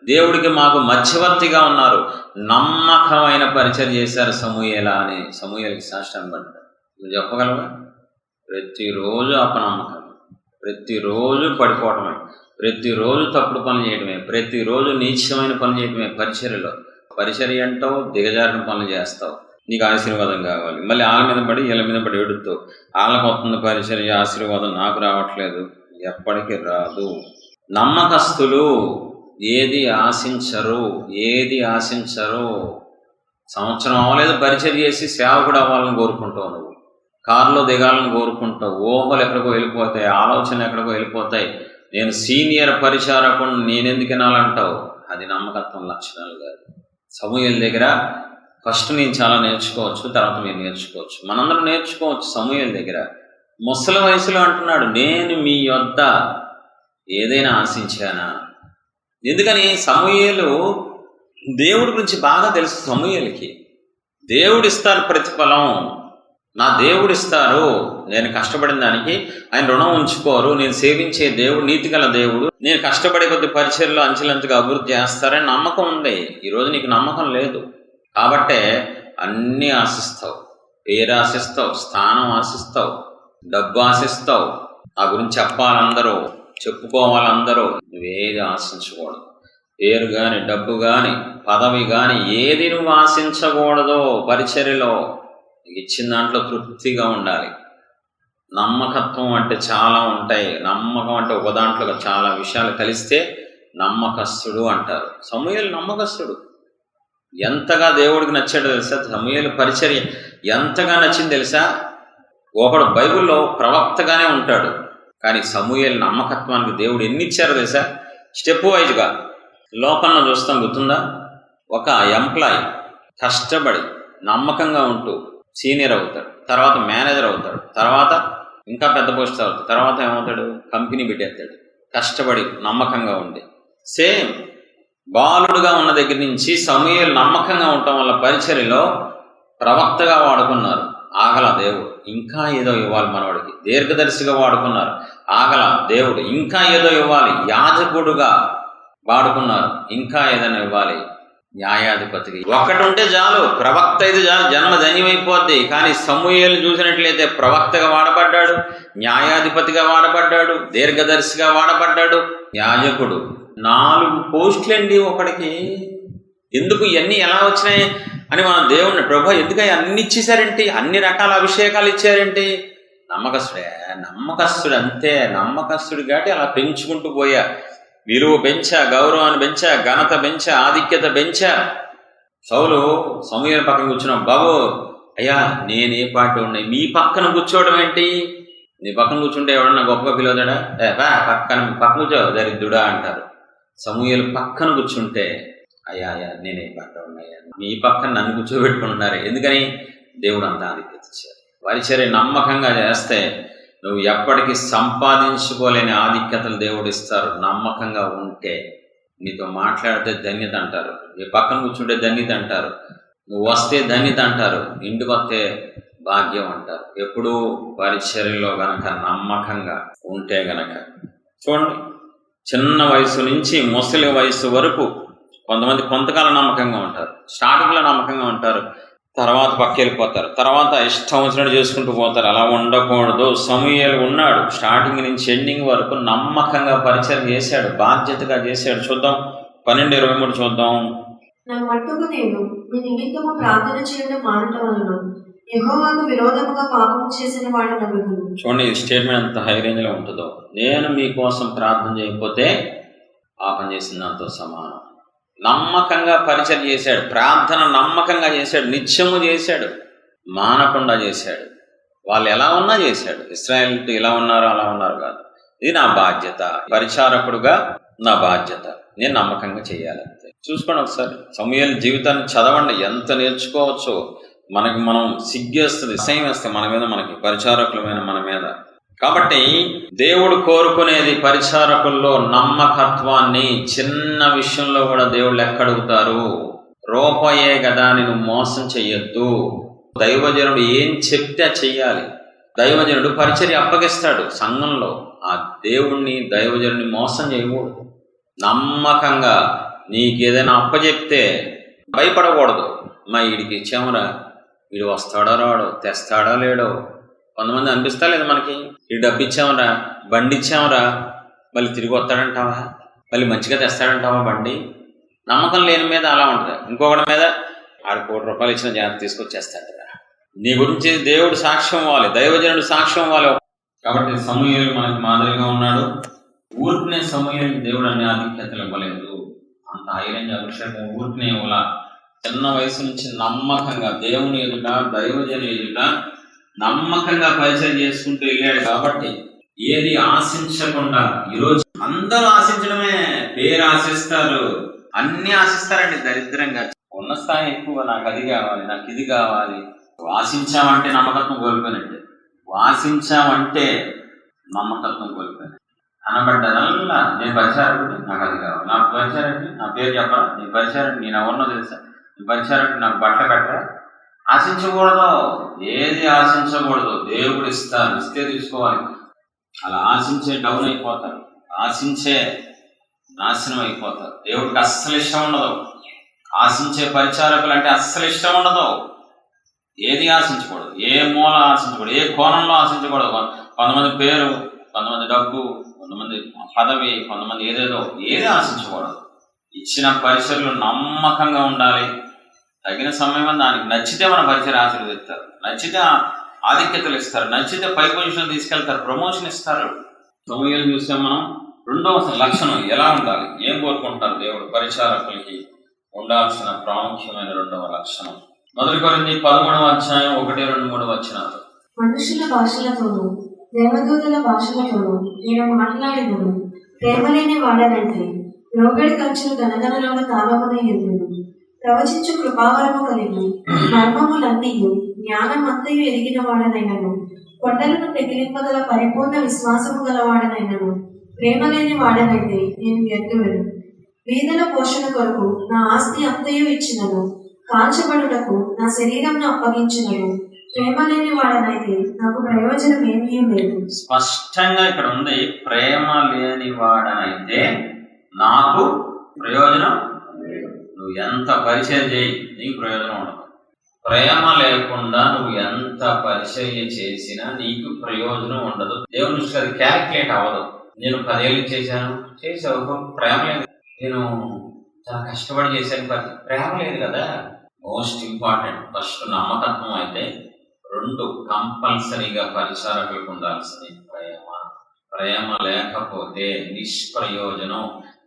దేవుడికి మాకు మధ్యవర్తిగా ఉన్నారు, నమ్మకమైన పరిచయం చేశారు సమూయేలా అని సమూయేలుకి సాష్టాంగం పడ్డాడు. నువ్వు చెప్పగలవా? ప్రతిరోజు అపనమ్మకం, ప్రతిరోజు పడిపోవటమే, ప్రతిరోజు తప్పుడు పనులు చేయడమే, ప్రతిరోజు నీచమైన పనులు చేయడమే పరిచర్యలో. పరిచర్య అంటావు, దిగజారిన పనులు చేస్తావు, నీకు ఆశీర్వాదం కావాలి, మళ్ళీ వాళ్ళ మీద పడి వీళ్ళ మీద పడి ఎడుతావు. వాళ్ళకి వస్తుంది పరిచర్య, ఆశీర్వాదం నాకు రావట్లేదు, ఎప్పటికీ రాదు. నమ్మకస్తులు ఏది ఆశించరు, ఏది ఆశించరు. సంవత్సరం అవ్వలేదు పరిచర్య చేసి సేవకుడు అవ్వాలని కోరుకుంటావు, నువ్వు కారులో దిగాలని కోరుకుంటావు, ఊహలు ఎక్కడికో వెళ్ళిపోతాయి, ఆలోచన ఎక్కడికో వెళ్ళిపోతాయి. నేను సీనియర్ పరిచారకుడు, నేనెందుకు వినాలంటావు. అది నమ్మకత్వం లక్షణాలు కాదు. సమూయేలు దగ్గర ఫస్ట్ నేను చాలా నేర్చుకోవచ్చు, తర్వాత మీరు నేర్చుకోవచ్చు, మనందరం నేర్చుకోవచ్చు. సమూయేలు దగ్గర ముసలి వయసులో అంటున్నాడు, నేను మీ యొద్ద ఏదైనా ఆశించానా? ఎందుకని? సమూయేలు దేవుడి గురించి బాగా తెలుసు. సమూయేలుకి దేవుడు ఇస్తారు ప్రతిఫలం, నా దేవుడు ఇస్తారు, నేను కష్టపడిన దానికి ఆయన రుణం ఉంచుకోరు, నేను సేవించే దేవుడు నీతిగల దేవుడు, నేను కష్టపడే కొద్ది పరిచర్యలో అంచెలంచెగా అభివృద్ధి చేస్తారని నమ్మకం ఉంది. ఈరోజు నీకు నమ్మకం లేదు కాబట్టే అన్నీ ఆశిస్తావు. పేరు ఆశిస్తావు, స్థానం ఆశిస్తావు, డబ్బు ఆశిస్తావు, నా గురించి చెప్పాలందరూ, చెప్పుకోవాలి అందరూ. నువ్వేది ఆశించకూడదు. పేరు కానీ, డబ్బు కానీ, పదవి కానీ ఏది నువ్వు ఆశించకూడదు. పరిచర్యలో ఇచ్చిన దాంట్లో తృప్తిగా ఉండాలి. నమ్మకత్వం అంటే చాలా ఉంటాయి. నమ్మకం అంటే ఒక దాంట్లో చాలా విషయాలు కలిస్తే నమ్మకస్తుడు అంటారు. సమూయేలు నమ్మకస్తుడు. ఎంతగా దేవుడికి నచ్చాడో తెలుసా? సమూయేలు పరిచర్య ఎంతగా నచ్చింది తెలుసా? ఒకడు బైబిల్లో ప్రవక్తగానే ఉంటాడు, కానీ సమూయేలు నమ్మకత్వానికి దేవుడు ఎన్ని ఇచ్చారో తెలుసా? స్టెప్ వైజ్గా లోకంలో చూస్తాం, గుర్తుందా? ఒక ఎంప్లాయీ కష్టపడి నమ్మకంగా ఉంటూ సీనియర్ అవుతాడు, తర్వాత మేనేజర్ అవుతాడు, తర్వాత ఇంకా పెద్ద పోస్ట్ అవుతాడు, తర్వాత ఏమవుతాడు? కంపెనీ పెట్టేస్తాడు. కష్టపడి నమ్మకంగా ఉండి. సేమ్ బాలుడుగా ఉన్న దగ్గర నుంచి సమూయేలు నమ్మకంగా ఉండటం వల్ల పరిచర్యలో ప్రవక్తగా వాడుకున్నారు. ఆగల దేవుడు ఇంకా ఏదో ఇవ్వాలి మనవాడికి. దీర్ఘదర్శిగా వాడుకున్నారు. ఆగల దేవుడు ఇంకా ఏదో ఇవ్వాలి. యాజకుడుగా వాడుకున్నారు. ఇంకా ఏదైనా ఇవ్వాలి. న్యాయాధిపతికి ఒక్కటి ఉంటే చాలు, ప్రవక్త అయితే చాలు, జన్మ ధన్యమైపోద్ది. కానీ సమూయేలు చూసినట్లయితే ప్రవక్తగా వాడబడ్డాడు, న్యాయాధిపతిగా వాడబడ్డాడు, దీర్ఘదర్శిగా వాడబడ్డాడు, యాజకుడు. 4 పోస్టులండి ఒకడికి. ఎందుకు ఇవన్నీ ఎలా వచ్చినాయి అని మన దేవుణ్ణి, ప్రభు ఎందుకు అన్ని ఇచ్చేసారేంటి, అన్ని రకాల అభిషేకాలు ఇచ్చారేంటి? నమ్మకస్తుడే. నమ్మకస్తుడు అంతే. నమ్మకస్తుడు కాబట్టి అలా పెంచుకుంటూ పోయా. విలువ పెంచా, గౌరవాన్ని పెంచా, ఘనత పెంచా, ఆధిక్యత పెంచా. సౌలు సమూయేలు పక్కన కూర్చున్నాం. బాబు అయ్యా నేనే పార్టీ ఉన్నాయి, మీ పక్కన కూర్చోవడం ఏంటి? నీ పక్కన కూర్చుంటే ఎవడన్నా గొప్పగా పిలవదాడా? పక్కన కూర్చో దరిద్రుడా అంటారు. సమూయేలు పక్కన కూర్చుంటే అయ్యా నేనే పార్టీ ఉన్నాయా, మీ పక్కన నన్ను కూర్చోబెట్టుకుంటున్నారు. ఎందుకని? దేవుడు అంత ఆధిక్యత ఇచ్చారు. పరిచర్య నమ్మకంగా చేస్తే నువ్వు ఎప్పటికీ సంపాదించుకోలేని ఆధిక్యతలు దేవుడు ఇస్తారు. నమ్మకంగా ఉంటే నీతో మాట్లాడితే ధన్యత అంటారు, నీ పక్కన కూర్చుంటే ధన్యత అంటారు, నువ్వు వస్తే ధన్యత అంటారు, ఇంటికి వస్తే భాగ్యం అంటారు. ఎప్పుడూ పరిచర్యలో గనక నమ్మకంగా ఉంటే గనక. చూడండి, చిన్న వయసు నుంచి ముసలి వయసు వరకు కొంతమంది కొంతకాలం నమ్మకంగా ఉంటారు. స్టార్టింగ్లో నమ్మకంగా ఉంటారు, తర్వాత పక్కెళ్ళిపోతారు, తర్వాత ఇష్టం వచ్చినట్టు చేసుకుంటూ పోతారు. అలా ఉండకూడదు. సమూయేలు ఉన్నాడు స్టార్టింగ్ నుంచి ఎండింగ్ వరకు నమ్మకంగా పరిచయం చేశాడు, బాధ్యతగా చేశాడు. చూద్దాం 12:23 చూద్దాం. నా మట్టుకు నేను మీ నిమిత్తము ప్రార్థన చేయడం మానటం వలన యెహోవాకు విరోధముగా పాపం చేసిన వాడనగును. చూడండి, ఈ స్టేట్మెంట్ ఎంత హై రేంజ్లో ఉంటుందో. నేను మీకోసం ప్రార్థన చేయకపోతే పాపం చేసిన దాంతో సమానం. నమ్మకంగా పరిచయం చేశాడు, ప్రార్థన నమ్మకంగా చేశాడు, నిత్యము చేశాడు, మానకుండా చేశాడు. వాళ్ళు ఎలా ఉన్నా చేశాడు. ఇశ్రాయేల్ ఎలా ఉన్నారో అలా ఉన్నారు కాదు. ఇది నా బాధ్యత, పరిచారకుడుగా నా బాధ్యత, నేను నమ్మకంగా చేయాలి. చూసుకోండి ఒకసారి సమూయేలు జీవితాన్ని చదవండి, ఎంత నేర్చుకోవచ్చో. మనం సిగ్గేస్తుంది, అసహ్యం వేస్తుంది మన మీద, మనకి పరిచారకులమైన మన మీద. కాబట్టి దేవుడు కోరుకునేది పరిచారకుల్లో నమ్మకత్వాన్ని. చిన్న విషయంలో కూడా దేవుడు లెక్క అడుగుతారు. రూపాయే కదా, నేను మోసం చెయ్యొద్దు. దైవజనుడు ఏం చెప్తే చెయ్యాలి. దైవజనుడు పరిచర్య అప్పగిస్తాడు సంఘంలో. ఆ దేవుణ్ణి దైవజనుడిని మోసం చేయకూడదు. నమ్మకంగా నీకేదైనా అప్పచెప్తే భయపడకూడదు. మా వీడికి ఇచ్చామురా, వీడు వస్తాడో రాడో, తెస్తాడో లేడో. కొంతమంది అనిపిస్తా లేదు మనకి, ఈ డబ్బు ఇచ్చామరా, బండి ఇచ్చామరా, మళ్ళీ తిరిగి వస్తాడంటావా, మళ్ళీ మంచిగా తెస్తాడంటావా బండి. నమ్మకం లేని మీద అలా ఉంటుంది. ఇంకొకటి మీద ఆడు ₹1 ఇచ్చిన జాగ్రత్త తీసుకొచ్చేస్తాడురా. నీ గురించి దేవుడు సాక్ష్యం ఇవ్వాలి, దైవజనుడు సాక్ష్యం ఇవ్వాలి. కాబట్టి సమూయేలు మనకి మాదిరిగా ఉన్నాడు. ఊరికనే సమూయేలు దేవుడు అన్ని ఆధిక్యతలు ఇవ్వలేదు. అంత హైరేంజ్ అభిషేకం ఊరికనే ఇవ్వాల. చిన్న వయసు నుంచి నమ్మకంగా దేవుని ఎదుట, దైవజనుని ఎదుట నమ్మకంగా పరిచయం చేసుకుంటూ వెళ్ళాడు. కాబట్టి ఏది ఆశించకుండా, ఈరోజు అందరూ ఆశించడమే, పేరు ఆశిస్తారు, అన్ని ఆశిస్తారండి దరిద్రంగా. ఉన్న స్థాయి ఎక్కువ, నాకు అది కావాలి, నాకు ఇది కావాలి. ఆశించామంటే నమ్మకత్వం కోల్పోయినట్టే. ఆశించామంటే నమ్మకత్వం కోల్పోయినట్టు. అనబడ్డదల్లా నేను పరిచారకుడి, నాకు అది కావాలి, నాకు పరిచారకుడి, నా పేరు చెప్పరా, నీ పరిచారకుడి, నేను ఎవరినో తెలుసా, నీ పరిచారకుడి, నాకు బట్ట కట్టరా. ఆశించకూడదు, ఏది ఆశించకూడదు. దేవుడు ఇస్తారు, ఇస్తే తీసుకోవాలి. అలా ఆశించే డౌన్ అయిపోతారు, ఆశించే నాశనం అయిపోతారు. దేవుడికి అస్సలు ఇష్టం ఉండదు. ఆశించే పరిచారకులు అంటే అస్సలు ఇష్టం ఉండదు. ఏది ఆశించకూడదు, ఏ మూల ఆశించకూడదు, ఏ కోణంలో ఆశించకూడదు. కొంతమంది పేరు కొంతమంది డబ్బు, కొంతమంది పదవి, కొంతమంది ఏదేదో ఏది ఆశించకూడదు. ఇచ్చిన పరిచర్లు నమ్మకంగా ఉండాలి. తగిన సమయంలో దానికి నచ్చితే మన పరిచయ ఆశీర్వదిస్తారు, నచ్చితే ఆధిక్యతలు ఇస్తారు, నచ్చితే పై పొజిషన్ తీసుకెళ్తారు, ప్రమోషన్ ఇస్తారు. సమయాలు చూసాం మనం. రెండవ లక్షణం ఎలా ఉండాలి, ఏం కోరుకుంటారు దేవుడు పరిచారకులకి ఉండాల్సిన ప్రాముఖ్యమైన రెండవ లక్షణం. 1 కొరింథీ 13:1-3 మనుషుల భాషలతోనూ దేవదూతల భాషలతోనూ నేను మాట్లాడినను ప్రేమలేని వాడనంటే లోగడి కంచులు గనగనలోని తాళమునే ఎదురు ప్రవచించు కృపావరము కలిగి మర్మములన్నీ జ్ఞానమంతయు ఎరిగిన వాడనైనను కొండలను పెకిలింపగల పరిపూర్ణ విశ్వాసము గలవాడనైనను ప్రేమలేని వాడనైతే నేను వ్యర్థుడను. వీధుల పోషణ కొరకు నా ఆస్తి అంతయు ఇచ్చినను, కాల్చబడుటకు నా శరీరంను అప్పగించినను ప్రేమ లేని వాడనైతే నాకు ప్రయోజనం ఏమీ లేదు. స్పష్టంగా ఇక్కడ ఉంది, ప్రేమ లేని వాడనైతే నాకు ప్రయోజనం. నువ్వు ఎంత పరిచయం చేయి నీకు ప్రయోజనం ఉండదు. ప్రేమ లేకుండా నువ్వు ఎంత పరిచర్య చేసినా నీకు ప్రయోజనం ఉండదు. దేవుని దృష్టిలో అది క్యాలిక్యులేట్ అవ్వదు. నేను 10 ఏళ్ళు చేసావు, ప్రేమ లేదు. నేను చాలా కష్టపడి చేశాను, ప్రేమ లేదు కదా. మోస్ట్ ఇంపార్టెంట్ ఫస్ట్ నమ్మకత్వం అయితే, 2 కంపల్సరీగా పరిచారకులకు ఉండాల్సింది ప్రేమ. ప్రేమ లేకపోతే నిష్ప్రయోజనం,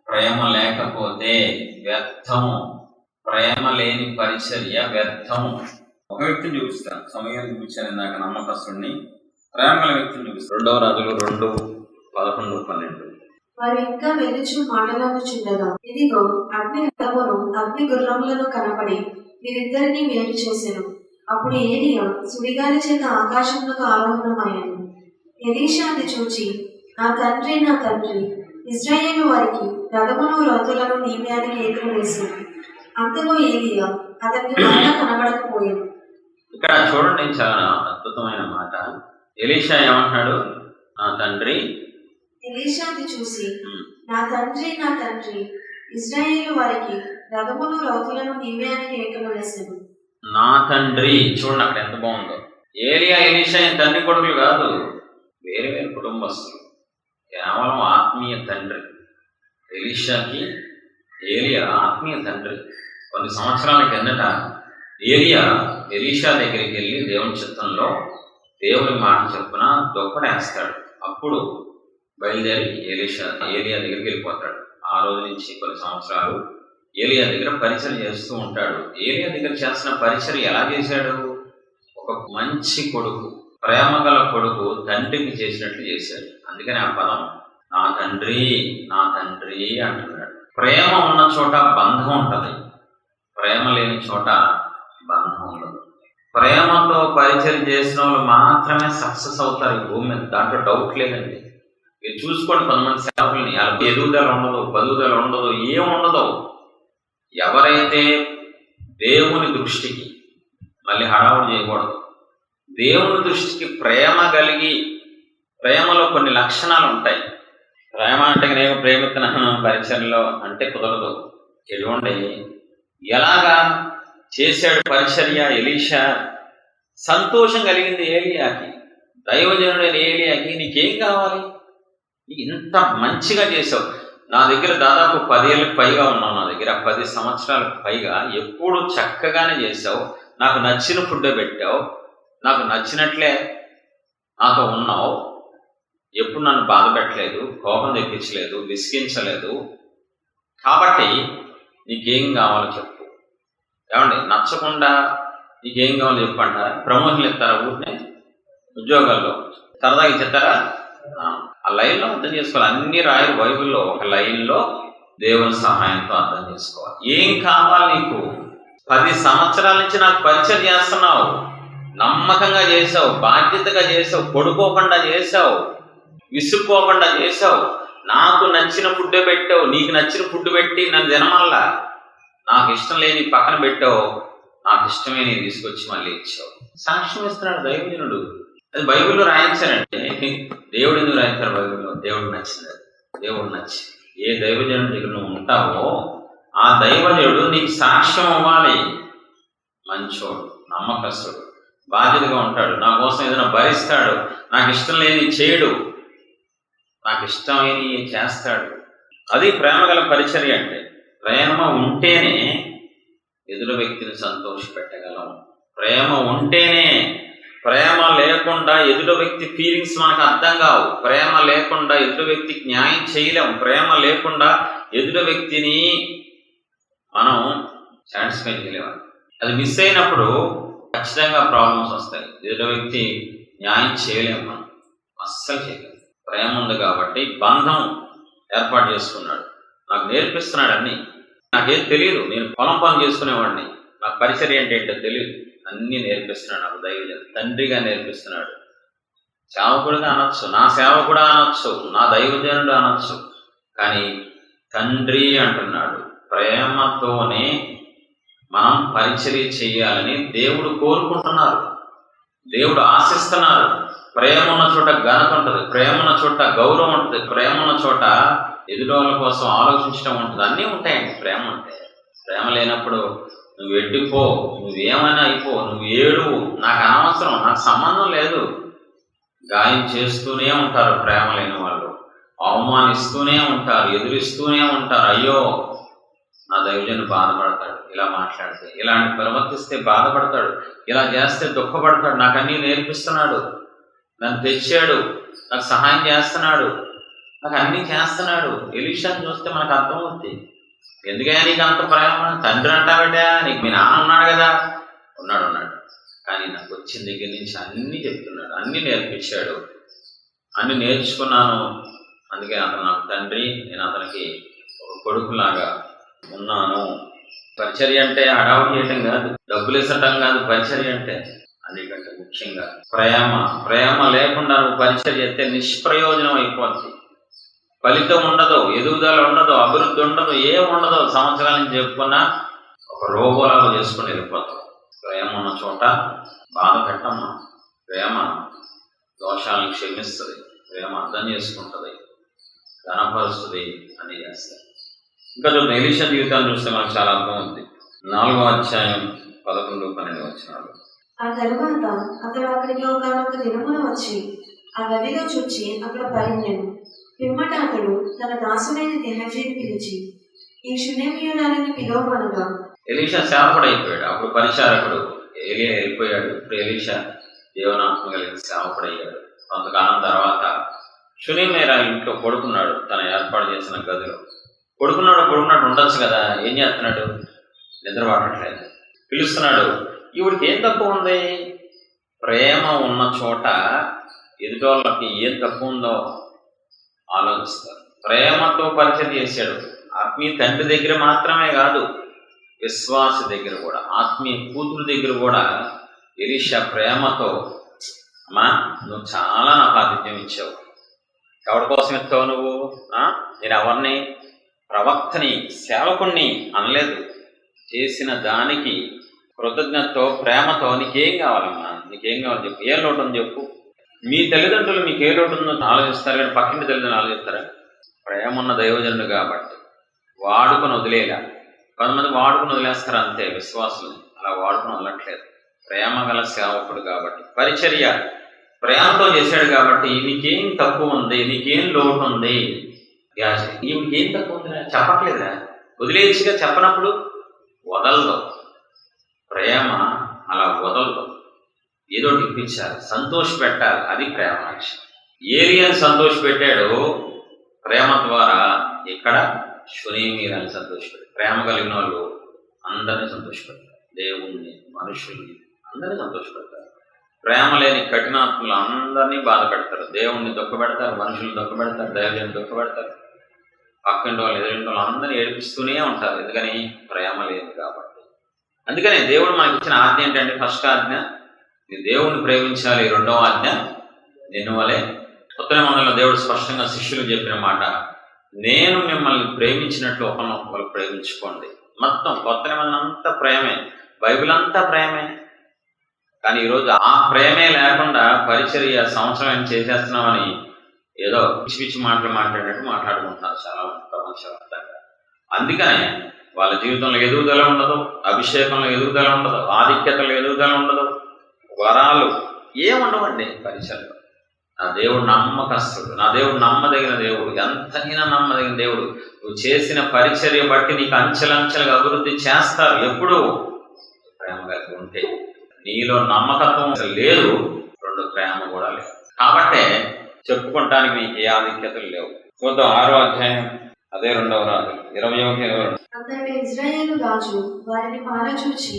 ప్రేమ లేకపోతే వ్యర్థము, ప్రేమ లేని పరిచర్య వ్యర్థము. ఒక వ్యక్తిని చూపిస్తాను, సమయం చూపించాను ఇందాక, నమ్మకస్తుడిని. ప్రేమ గల వ్యక్తిని చూపిస్తాను. 2వ రాజులు 2:11-12. వారు ఇంకా వెలుచు మాటలాడుచుండగా ఇదిగో అగ్ని రథమును అగ్ని గుర్రములను కనపడి వీరిద్దరిని వేరు చేసెను. అప్పుడు ఏలియా సుడిగాలి చేత ఆకాశమునకు ఆరోహణమయ్యాను. ఎలీషా అది చూచి, నా తండ్రి, నా తండ్రి, ఇశ్రాయేలు వారికి రథమును రథులను నీవే అని కేకలు వేశాను. అంతలో ఏలియా అతనికి మరలా కనబడకపోయాను. ఇక్కడ చూడండి, చాలా అద్భుతమైన మాట. ఎలీషా ఏమంటున్నాడు? నా తండ్రి. ఎలీషా అది చూసి, నా తండ్రి, నా తండ్రి, ఇశ్రాయేలు వారికి రథమును రథులను నీవే అని కేకలు వేశాను. నా తండ్రి. చూడండి అక్కడ ఎంత బాగుందో. ఏలియా ఎలీషా తండ్రి కొడుకులు కాదు, వేరే వేరే కుటుంబస్తులు, కేవలం ఆత్మీయ తండ్రి. ఎలీషాకి ఏలియా ఆత్మీయ తండ్రి. కొన్ని సంవత్సరాల కిందట ఏలియా ఎలీషా దగ్గరికి వెళ్ళి దేవుని చిత్తంలో దేవుని మాట చొప్పున దొక్కడేస్తాడు. అప్పుడు బయలుదేరి ఏలియా దగ్గరికి వెళ్ళిపోతాడు. ఆ రోజు నుంచి కొన్ని సంవత్సరాలు ఏలియా దగ్గర పరిచయం చేస్తూ ఉంటాడు. ఏలియా దగ్గర చేసిన పరిచయం ఎలా చేశాడు? ఒక మంచి కొడుకు, ప్రేమ గల కొడుకు తండ్రికి చేసినట్లు చేశాడు. అందుకని ఆ పదం నా తండ్రి, నా తండ్రి అంటున్నాడు. ప్రేమ ఉన్న చోట బంధం ఉంటుంది, ప్రేమ లేని చోట బంధం ఉండదు. ప్రేమతో పరిచయం చేసిన వాళ్ళు మాత్రమే సక్సెస్ అవుతారు ఈ భూమి మీద, దాంట్లో డౌట్ లేదండి. మీరు చూసుకోండి, కొంతమంది సేవకుల్ని వాళ్ళకి ఎదుగుదల ఉండదు, బదుగుదల ఉండదు, ఏముండదు. ఎవరైతే దేవుని దృష్టికి, మళ్ళీ హడావుడు చేయకూడదు, దేవుని దృష్టికి ప్రేమ కలిగి, ప్రేమలో కొన్ని లక్షణాలు ఉంటాయి. ప్రేమ అంటే నేను ప్రేమిస్తున్నాను పరిచయంలో అంటే కుదరదు. ఎటువంటి ఎలాగా చేశాడు పరిచర్య ఎలీషా? సంతోషం కలిగింది ఏలియాకి, దైవజనుడైన ఏలియాకి. నీకేం కావాలి? ఇంత మంచిగా చేసావు. నా దగ్గర దాదాపు 10 ఏళ్ళకి పైగా ఉన్నావు, నా దగ్గర 10 సంవత్సరాలకు పైగా ఎప్పుడు చక్కగానే చేసావు, నాకు నచ్చిన ఫుడ్ పెట్టావు, నాకు నచ్చినట్లే నాతో ఉన్నావు, ఎప్పుడు నన్ను బాధ పెట్టలేదు, కోపం తెప్పించలేదు, విసిగించలేదు. కాబట్టి నీకేం కావాలో చెప్పు. ఏమండి, నచ్చకుండా నీకేం కావాలో చెప్పంటారా? ప్రమోషన్లు ఇస్తారా? ఊరినే ఉద్యోగాల్లో సరదాగా చెప్తారా? ఆ లైన్లో అర్థం చేసుకోవాలి. అన్ని రాయలు బైబిల్లో ఒక లైన్లో దేవుని సహాయంతో అర్థం చేసుకోవాలి. ఏం కావాలి నీకు? 10 సంవత్సరాల నుంచి నాకు పరిచయం చేస్తున్నావు, నమ్మకంగా చేసావు, బాధ్యతగా చేసావు, పడుకోకుండా చేసావు, విసుక్కోకుండా చేసావు, నాకు నచ్చిన ఫుడ్ పెట్టావు, నీకు నచ్చిన ఫుడ్ పెట్టి నన్ను తినమల్లా, నాకు ఇష్టం లేని పక్కన పెట్టావు, నాకు ఇష్టమే నీ తీసుకొచ్చి మళ్ళీ ఇచ్చావు. సాక్ష్యం ఇస్తున్నాడు దైవజనుడు. అది బైబిల్లో రాయించారంటే దేవుడు ఎందుకు రాయించారు బైబిల్లో? దేవుడు నచ్చింది, దేవుడు నచ్చి ఏ దైవజనుడి దగ్గర నువ్వు ఉంటావో ఆ దైవజనుడు నీకు సాక్ష్యం అవ్వాలి. మంచోడు, నమ్మకస్తుడు, బాధ్యతగా ఉంటాడు, నా కోసం ఏదైనా భరిస్తాడు, నాకు ఇష్టం లేని చేయడు, నాకు ఇష్టమైనవి చేస్తాడు. అది ప్రేమ గల పరిచర్య అంటే. ప్రేమ ఉంటేనే ఎదురు వ్యక్తిని సంతోషపెట్టగలం. ప్రేమ ఉంటేనే. ప్రేమ లేకుండా ఎదురు వ్యక్తి ఫీలింగ్స్ మనకు అర్థం కావు. ప్రేమ లేకుండా ఎదురు వ్యక్తికి న్యాయం చేయలేము. ప్రేమ లేకుండా ఎదురు వ్యక్తిని మనం సాటిస్ఫై చేయలేము. అది మిస్ అయినప్పుడు ఖచ్చితంగా ప్రాబ్లమ్స్ వస్తాయి. ఎదురు వ్యక్తి న్యాయం చేయలేము, మనం అస్సలు చేయలేము. ప్రేమ ఉంది కాబట్టి బంధం ఏర్పాటు చేసుకున్నాడు. నాకు నేర్పిస్తున్నాడు అన్నీ. నాకేం తెలియదు, నేను పొలం పని చేసుకునేవాడిని. నాకు పరిచర్య అంటే ఏంటో తెలియదు. అన్నీ నేర్పిస్తున్నాడు నాకు దైవజనుడు. తండ్రిగా నేర్పిస్తున్నాడు. సేవకుడిగా అనొచ్చు, నా సేవకుడు అనొచ్చు, నా దైవజనుడు అనొచ్చు, కానీ తండ్రి అంటున్నాడు. ప్రేమతోనే మనం పరిచర్య చేయాలని దేవుడు కోరుకుంటున్నారు, దేవుడు ఆశిస్తున్నారు. ప్రేమ ఉన్న చోట ఘనత ఉంటుంది, ప్రేమ ఉన్న చోట గౌరవం ఉంటుంది, ప్రేమ ఉన్న చోట ఎదురోళ్ళ కోసం ఆలోచించడం ఉంటుంది. అన్నీ ఉంటాయండి ప్రేమ ఉంటే. ప్రేమ లేనప్పుడు నువ్వు ఎడ్డిపో, నువ్వేమైనా అయిపో, నువ్వు ఏడువు, నాకు అనవసరం, నాకు సంబంధం లేదు. గాయం చేస్తూనే ఉంటారు ప్రేమ లేని వాళ్ళు. అవమానిస్తూనే ఉంటారు, ఎదురిస్తూనే ఉంటారు. అయ్యో నా దైవజనుడు బాధపడతాడు ఇలా మాట్లాడితే, ఇలాంటి ప్రవర్తిస్తే బాధపడతాడు, ఇలా చేస్తే దుఃఖపడతాడు. నాకు అన్నీ నేర్పిస్తున్నాడు, నన్ను తెచ్చాడు, నాకు సహాయం చేస్తున్నాడు, నాకు అన్నీ చేస్తున్నాడు. ఎలీషాను చూస్తే మనకు అర్థమవుద్ది. ఎందుకైనా నీకు అంత ప్రేమ? తండ్రి అంటాబెట్టా, నీకు మీ నాన్న ఉన్నాడు కదా. ఉన్నాడు, కానీ నాకు వచ్చిన దగ్గర నుంచి అన్నీ చెప్తున్నాడు, అన్నీ నేర్పించాడు, అన్నీ నేర్చుకున్నాను. అందుకే అతను నాకు తండ్రి, నేను అతనికి ఒక కొడుకులాగా ఉన్నాను. పరిచర్య అంటే హడావుడి చేయటం కాదు, డబ్బులు ఇవ్వటం కాదు. పరిచర్య అంటే అన్నికంటే ముఖ్యంగా ప్రేమ లేకుండా నువ్వు పరిచర్య చేస్తే నిష్ప్రయోజనం అయిపోద్ది. ఫలితం ఉండదు, ఎదుగుదల ఉండదు, అభివృద్ధి ఉండదు, ఏం ఉండదు. సంవత్సరాల నుంచి చెప్పుకున్నా ఒక రోగోలాగా చేసుకుని వెళ్ళిపోతాం. ప్రేమ ఉన్న చోట బాధ పెట్టమ్మా. ప్రేమ దోషాలను క్షమిస్తుంది, ప్రేమ అర్థం చేసుకుంటుంది, ఘనపరుస్తుంది, అన్నీ చేస్తుంది. ఇంకా చూడండి, ఎలీషా జీవితాన్ని చూస్తే మనకు చాలా అర్థం ఉంది. 4వ అధ్యాయం 11-12 వచనాలు. ఆ తరువాత అతడు అక్కడికి ఒకనొక దినమున వచ్చి ఆ గదిలో చూచి అక్కడ పరిణ్యను. పిమ్మట అతడు తన దాసుడైన గెహజీని పిలిచి, ఈ షునేమీయురాలిని పిలువమనగా. ఎలీషా సేవకుడు అయిపోయాడు. అప్పుడు పరిచారకుడు ఏలియా వెళ్ళిపోయాడు. ఇప్పుడు ఎలీషా దేవనాత్మ కలిగిన సేవకుడు అయ్యాడు. కొంతకాలం తర్వాత షునేమీయురాలి ఇంట్లో పడుకున్నాడు, తన ఏర్పాటు చేసిన గదిలో పడుకున్నాడు ఉండొచ్చు కదా. ఏం చేస్తున్నాడు? నిద్ర పట్టట్లేదు. పిలుస్తున్నాడు. ఈవిడికి ఏం తక్కువ ఉంది? ప్రేమ ఉన్న చోట ఎదుటోళ్ళకి ఏం తక్కువ ఉందో ఆలోచిస్తారు. ప్రేమతో పరిచయం చేశాడు. ఆత్మీయ తండ్రి దగ్గర మాత్రమే కాదు, విశ్వాస దగ్గర కూడా, ఆత్మీయ కూతురు దగ్గర కూడా ఎలీషా ప్రేమతో, అమ్మా నువ్వు చాలా నాకు ఆతిథ్యం ఇచ్చావు. ఎవరి కోసం ఇస్తావు నువ్వు? నేను ఎవరిని? ప్రవక్తని, సేవకుణ్ణి అనలేదు. చేసిన దానికి కృతజ్ఞతతో, ప్రేమతో నీకేం కావాలమ్మా, నీకేం కావాలి చెప్పు, ఏ లోటు ఉంది చెప్పు. మీ తల్లిదండ్రులు మీకు ఏ లోటు ఉందో ఆలోచిస్తారు, కానీ పక్కింటి తల్లిదండ్రులు ఆలోచిస్తారా? ప్రేమ ఉన్న దైవజనుడు కాబట్టి వాడుకొని వదిలేలా. కొంతమంది వాడుకొని వదిలేస్తారు అంతే, విశ్వాసులు అలా వాడుకొని వదలట్లేదు. ప్రేమ గల సేవకుడు కాబట్టి, పరిచర్య ప్రేమతో చేశాడు కాబట్టి, నీకేం తక్కువ ఉంది, నీకేం లోటు ఉంది, ఈవిడికి ఏం తక్కువ ఉందిరా చెప్పట్లేదురా, వదిలేసిగా. చెప్పనప్పుడు వదలదు. ప్రేమ అలా వదలదు, ఏదో ఇప్పించాలి, సంతోష పెట్టాలి. అది ప్రేమ లక్ష్యం. ఏలియాని సంతోష పెట్టాడు ప్రేమ ద్వారా. ఇక్కడ షునేమీయురాలిని సంతోషపెట్టాడు. ప్రేమ కలిగిన వాళ్ళు అందరినీ సంతోషపెడతారు, దేవుణ్ణి, మనుషుల్ని అందరినీ సంతోషపెడతారు. ప్రేమ లేని కఠినాత్ములు అందరినీ బాధ పెడతారు, దేవుణ్ణి దుఃఖపెడతారు, మనుషులు దుఃఖపెడతారు, దైవజనులు దుఃఖపెడతారు, పక్కింటి వాళ్ళు, ఎదురింటి వాళ్ళు అందరినీ ఏడిపిస్తూనే ఉంటారు. ఎందుకని? ప్రేమ లేదు కాబట్టి. అందుకని దేవుడు మనకి ఇచ్చిన ఆజ్ఞ ఏంటంటే, ఫస్ట్ ఆజ్ఞ నీ దేవుణ్ణి ప్రేమించాలి, 2వ ఆజ్ఞ నిన్ను వలె. కొత్త నిబంధనలో దేవుడు స్పష్టంగా శిష్యులు చెప్పిన మాట, నేను మిమ్మల్ని ప్రేమించినట్లు ఒకరినొకరు ప్రేమించుకోండి. మొత్తం కొత్త నిబంధన అంతా ప్రేమే, బైబిల్ అంతా ప్రేమే. కానీ ఈరోజు ఆ ప్రేమే లేకుండా పరిచర్య సంవత్సరం చేసేస్తున్నామని ఏదో పిచ్చి పిచ్చి మాటలు మాట్లాడినట్టు మాట్లాడుకుంటున్నారు చాలా ప్రపంచవ్యాప్తంగా. అందుకనే వాళ్ళ జీవితంలో ఎదుగుదల ఉండదు, అభిషేకంలో ఎదుగుదల ఉండదు, ఆధిక్యతలో ఎదుగుదల ఉండదు, వరాలు ఏముండవండి పరిచర్యలో. నా దేవుడు నమ్మకస్తుడు, నా దేవుడు నమ్మదగిన దేవుడు, ఎంతైనా నమ్మదగిన దేవుడు. నువ్వు చేసిన పరిచర్య బట్టి నీకు అంచెలంచెలుగా అభివృద్ధి చేస్తారు. ఎప్పుడు ప్రేమ కలిగి ఉంటే. నీలో నమ్మకత్వం లేదు, రెండు ప్రేమ కూడా లేదు. కాబట్టే చెప్పుకుంటానికి నీకు ఏ ఆధిక్యతలు లేవు. చూద్దాం 6వ అధ్యాయం అదే 2వ రాజు 20వ. అంతటి ఇజ్రాయేలు రాజు వారిని పారచూచి,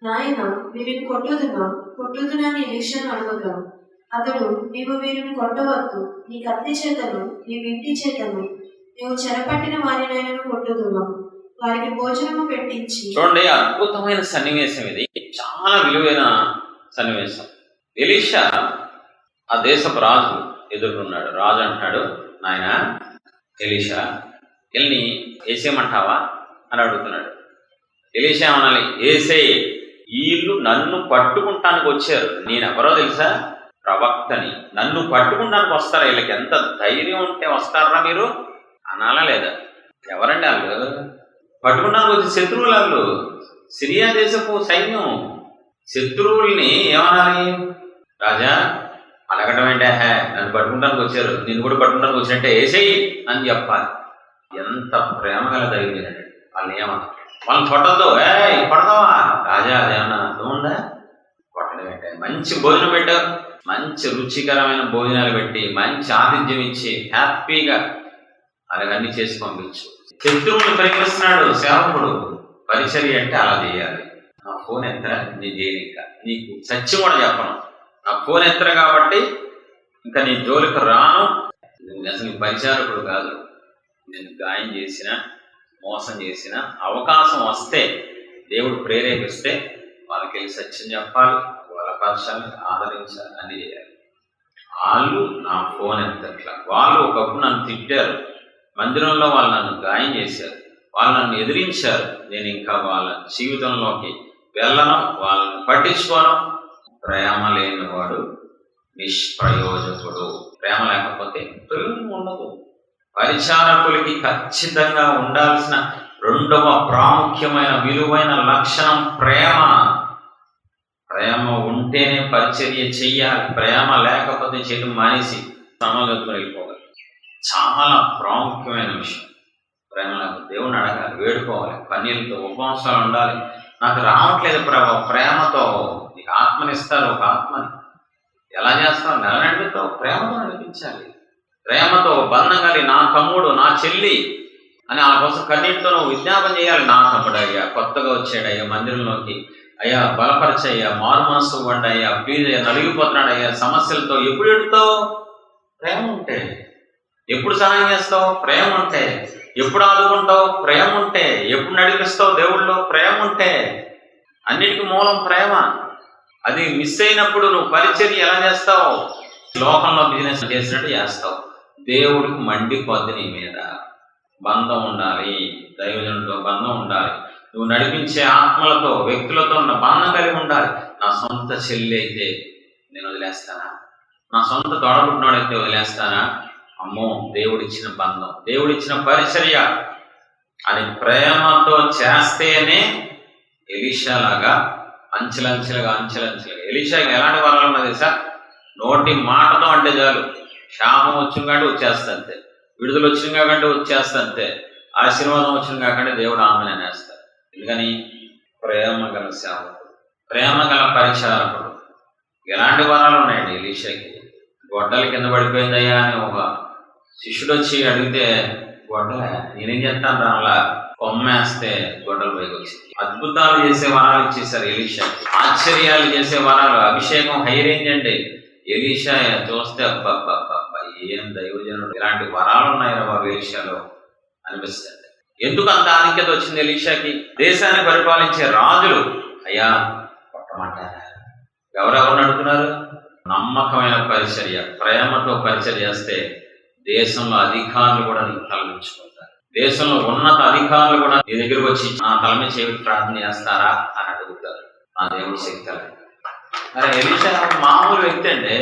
నాయన వీరిని కొట్టుదునా అని ఎలీషాను అడగగా, అతడు, నీవు వీరిని కొట్టవద్దు, నీ కత్తి చేతను నీ ఇంటి చేతను నీవు చెరపట్టిన వారినైనా కొట్టుదువా, వారికి భోజనము పెట్టించి. చూడండి, అద్భుతమైన సన్నివేశం ఇది, చాలా విలువైన సన్నివేశం. ఎలీషా ఆ దేశపు రాజు ఎదుర్కొన్నాడు. రాజు అంటున్నాడు, నాయన ఎలీషా వెళ్ళి వేసేయమంటావా అని అడుగుతున్నాడు. ఎలీషా అనాలి, ఏసేయ్, వీళ్ళు నన్ను పట్టుకుంటానికి వచ్చారు, నేనెవరో తెలుసా, ప్రవక్తని. నన్ను పట్టుకుంటానికి వస్తారా, వీళ్ళకి ఎంత ధైర్యం ఉంటే వస్తారా మీరు అనాలా లేదా? ఎవరండి వాళ్ళు? పట్టుకుంటానికి వచ్చి శత్రువులు వాళ్ళు, సిరియా దేశపు సైన్యం. శత్రువుల్ని ఏమనాలి? రాజా అడగటం ఏంటే, నన్ను పట్టుకుంటానికి వచ్చారు, నిన్ను కూడా పట్టుకుంటానికి వచ్చినట్టే వేసేయి అని చెప్పాలి. ఎంత ప్రేమ గల ధైర్యం అండి. వాళ్ళని ఏమన్నా వాళ్ళని కొట్టద్దు, కొడదావా రాజా, అదేమన్నా అర్థం ఉందా? కొట్టడం ఏంటే, మంచి భోజనం పెట్టారు, మంచి రుచికరమైన భోజనాలు పెట్టి మంచి ఆతిథ్యం ఇచ్చి హ్యాపీగా అలాగన్నీ చేసి పంపించు. శత్రువుని ప్రేమిస్తున్నాడు సేవకుడు, పరిచర్య అంటే అలా చేయాలి. నా ఫోన్ ఎత్తరా, నీ చేయను, ఇంకా నీకు సత్యం కూడా చెప్పను, నా ఫోన్ ఎత్తరు కాబట్టి ఇంకా నీ జోలికి రాను, అసలు పరిచారకుడు కాదు. నేను గాయం చేసిన, మోసం చేసిన, అవకాశం వస్తే దేవుడు ప్రేరేపిస్తే వాళ్ళకి వెళ్ళి సత్యం చెప్పాలి, బలపరచాలి, ఆదరించాలి, అన్ని చేయాలి. వాళ్ళు నా ఫోన్ ఎత్తట్లా. వాళ్ళు ఒకప్పుడు నన్ను తిట్టారు, మందిరంలో వాళ్ళు నన్ను గాయం చేశారు, వాళ్ళు నన్ను ఎదిరించారు. నేను ఇంకా వాళ్ళ జీవితంలోకి వెళ్ళను, వాళ్ళని పట్టించుకోను. ప్రేమ లేనివాడు నిష్ప్రయోజకుడు. ప్రేమ లేకపోతే ప్రయోజనం ఉండదు. పరిచారకులకి ఖచ్చితంగా ఉండాల్సిన 2వ ప్రాముఖ్యమైన విలువైన లక్షణం ప్రేమ. ప్రేమ ఉంటేనే పరిచర్య చెయ్యాలి. ప్రేమ లేకపోతే చేయడం మానేసి సమాజంలో వెళ్ళిపోవాలి. చాలా ప్రాముఖ్యమైన విషయం. ప్రేమ లేకపోతే దేవుని అడగాలి, వేడుకోవాలి, కన్నీళ్ళతో ఉపవాసాలు ఉండాలి. నాకు రావట్లేదు ప్రభు, ప్రేమతో నీకు ఆత్మనిస్తారు. ఒక ఆత్మని ఎలా చేస్తావు? నెలనడితో ప్రేమతో నడిపించాలి. ప్రేమతో బంధం కలిగి నా తమ్ముడు, నా చెల్లి అని వాళ్ళ కోసం కన్నీటితో నువ్వు విజ్ఞాపన చేయాలి. నా తమ్ముడు అయ్యా, కొత్తగా వచ్చాడయ్యా మందిరంలోకి, అయ్యా బలపరచయ్యా, మారు మనసు ఇవ్వండి అయ్యా, ప్లీజ్ అయ్యా, నలిగిపోతున్నాడు అయ్యా సమస్యలతో. ఎప్పుడు ఎడుతావు? ప్రేమ ఉంటే. ఎప్పుడు సహాయం చేస్తావు? ప్రేమ ఉంటే. ఎప్పుడు ఆదుకుంటావు? ప్రేమ ఉంటే. ఎప్పుడు నడిపిస్తావు దేవుళ్ళో? ప్రేమ ఉంటే. అన్నిటికీ మూలం ప్రేమ. అది మిస్ అయినప్పుడు నువ్వు పరిచర్య ఎలా చేస్తావు? లోకంలో బిజినెస్ చేసినట్టు చేస్తావు. దేవుడికి మండిపోద్ది నీ మీద. బంధం ఉండాలి, దైవజనుడితో బంధం ఉండాలి. నువ్వు నడిపించే ఆత్మలతో, వ్యక్తులతో ఉన్న బంధం కలిగి ఉండాలి. నా సొంత చెల్లి అయితే నేను వదిలేస్తానా? నా సొంత తోడబుట్టినోడైతే వదిలేస్తానా? అమ్మో, దేవుడిచ్చిన బంధం, దేవుడిచ్చిన పరిచర్య అని ప్రేమతో చేస్తేనే ఎలీషా లాగా అంచెలంచెలుగా ఎలీషాకి ఎలాంటి వరాలు ఉన్నది సార్? నోటి మాటతో అంటే చాలు, శాపం వచ్చింది కాబట్టి వచ్చేస్తా అంతే, విడుదల వచ్చింది కాకంటే వచ్చేస్తా అంతే, ఆశీర్వాదం వచ్చింది కాకంటే దేవుడు ఆమెను అనేస్తాడు. ఎందుకని? ప్రేమ గల సేవకుడు, ప్రేమ గల పరిచారకుడు. ఎలాంటి వరాలు ఉన్నాయండి ఎలీషాకి? గొడ్డల కింద పడిపోయిందయ్యా అని ఒక శిష్యుడు వచ్చి అడిగితే, గొడ్డల నేనేం చేస్తాను రా, అలా కొమ్మేస్తే గొడ్డలు పైకి వచ్చింది. అద్భుతాలు చేసే వరాలు ఇచ్చేసారు ఎలీషాకి, ఆశ్చర్యాలు చేసే వరాలు. అభిషేకం హై రేంజ్ అండి. ఎలీషా చూస్తే అబ్బబ్బబ్బబ్బా, ఏం దైవజనుడు, ఇలాంటి వరాలు ఉన్నాయా బాబు ఎలీషాలో అనిపిస్తుంది. ఎందుకు అంత ఆధిక్యత వచ్చింది ఎలీషాకి? దేశాన్ని పరిపాలించే రాజులు అయ్యా కొట్టమంటారా? ఎవరెవరు నడుపుతున్నారు? నమ్మకమైన పరిచర్య, ప్రేమతో పరిచర్య చేస్తే దేశంలో అధికారులు కూడా నీకు తలమించుకుంటారు. దేశంలో ఉన్నత అధికారులు కూడా నీ దగ్గరకు వచ్చి నా తల మీద చేసి ప్రార్థన చేస్తారా అని అడుగుతారు. నా దేవుడి శక్తి. అరే ఎలీషా మామూలు వ్యక్తి అండి.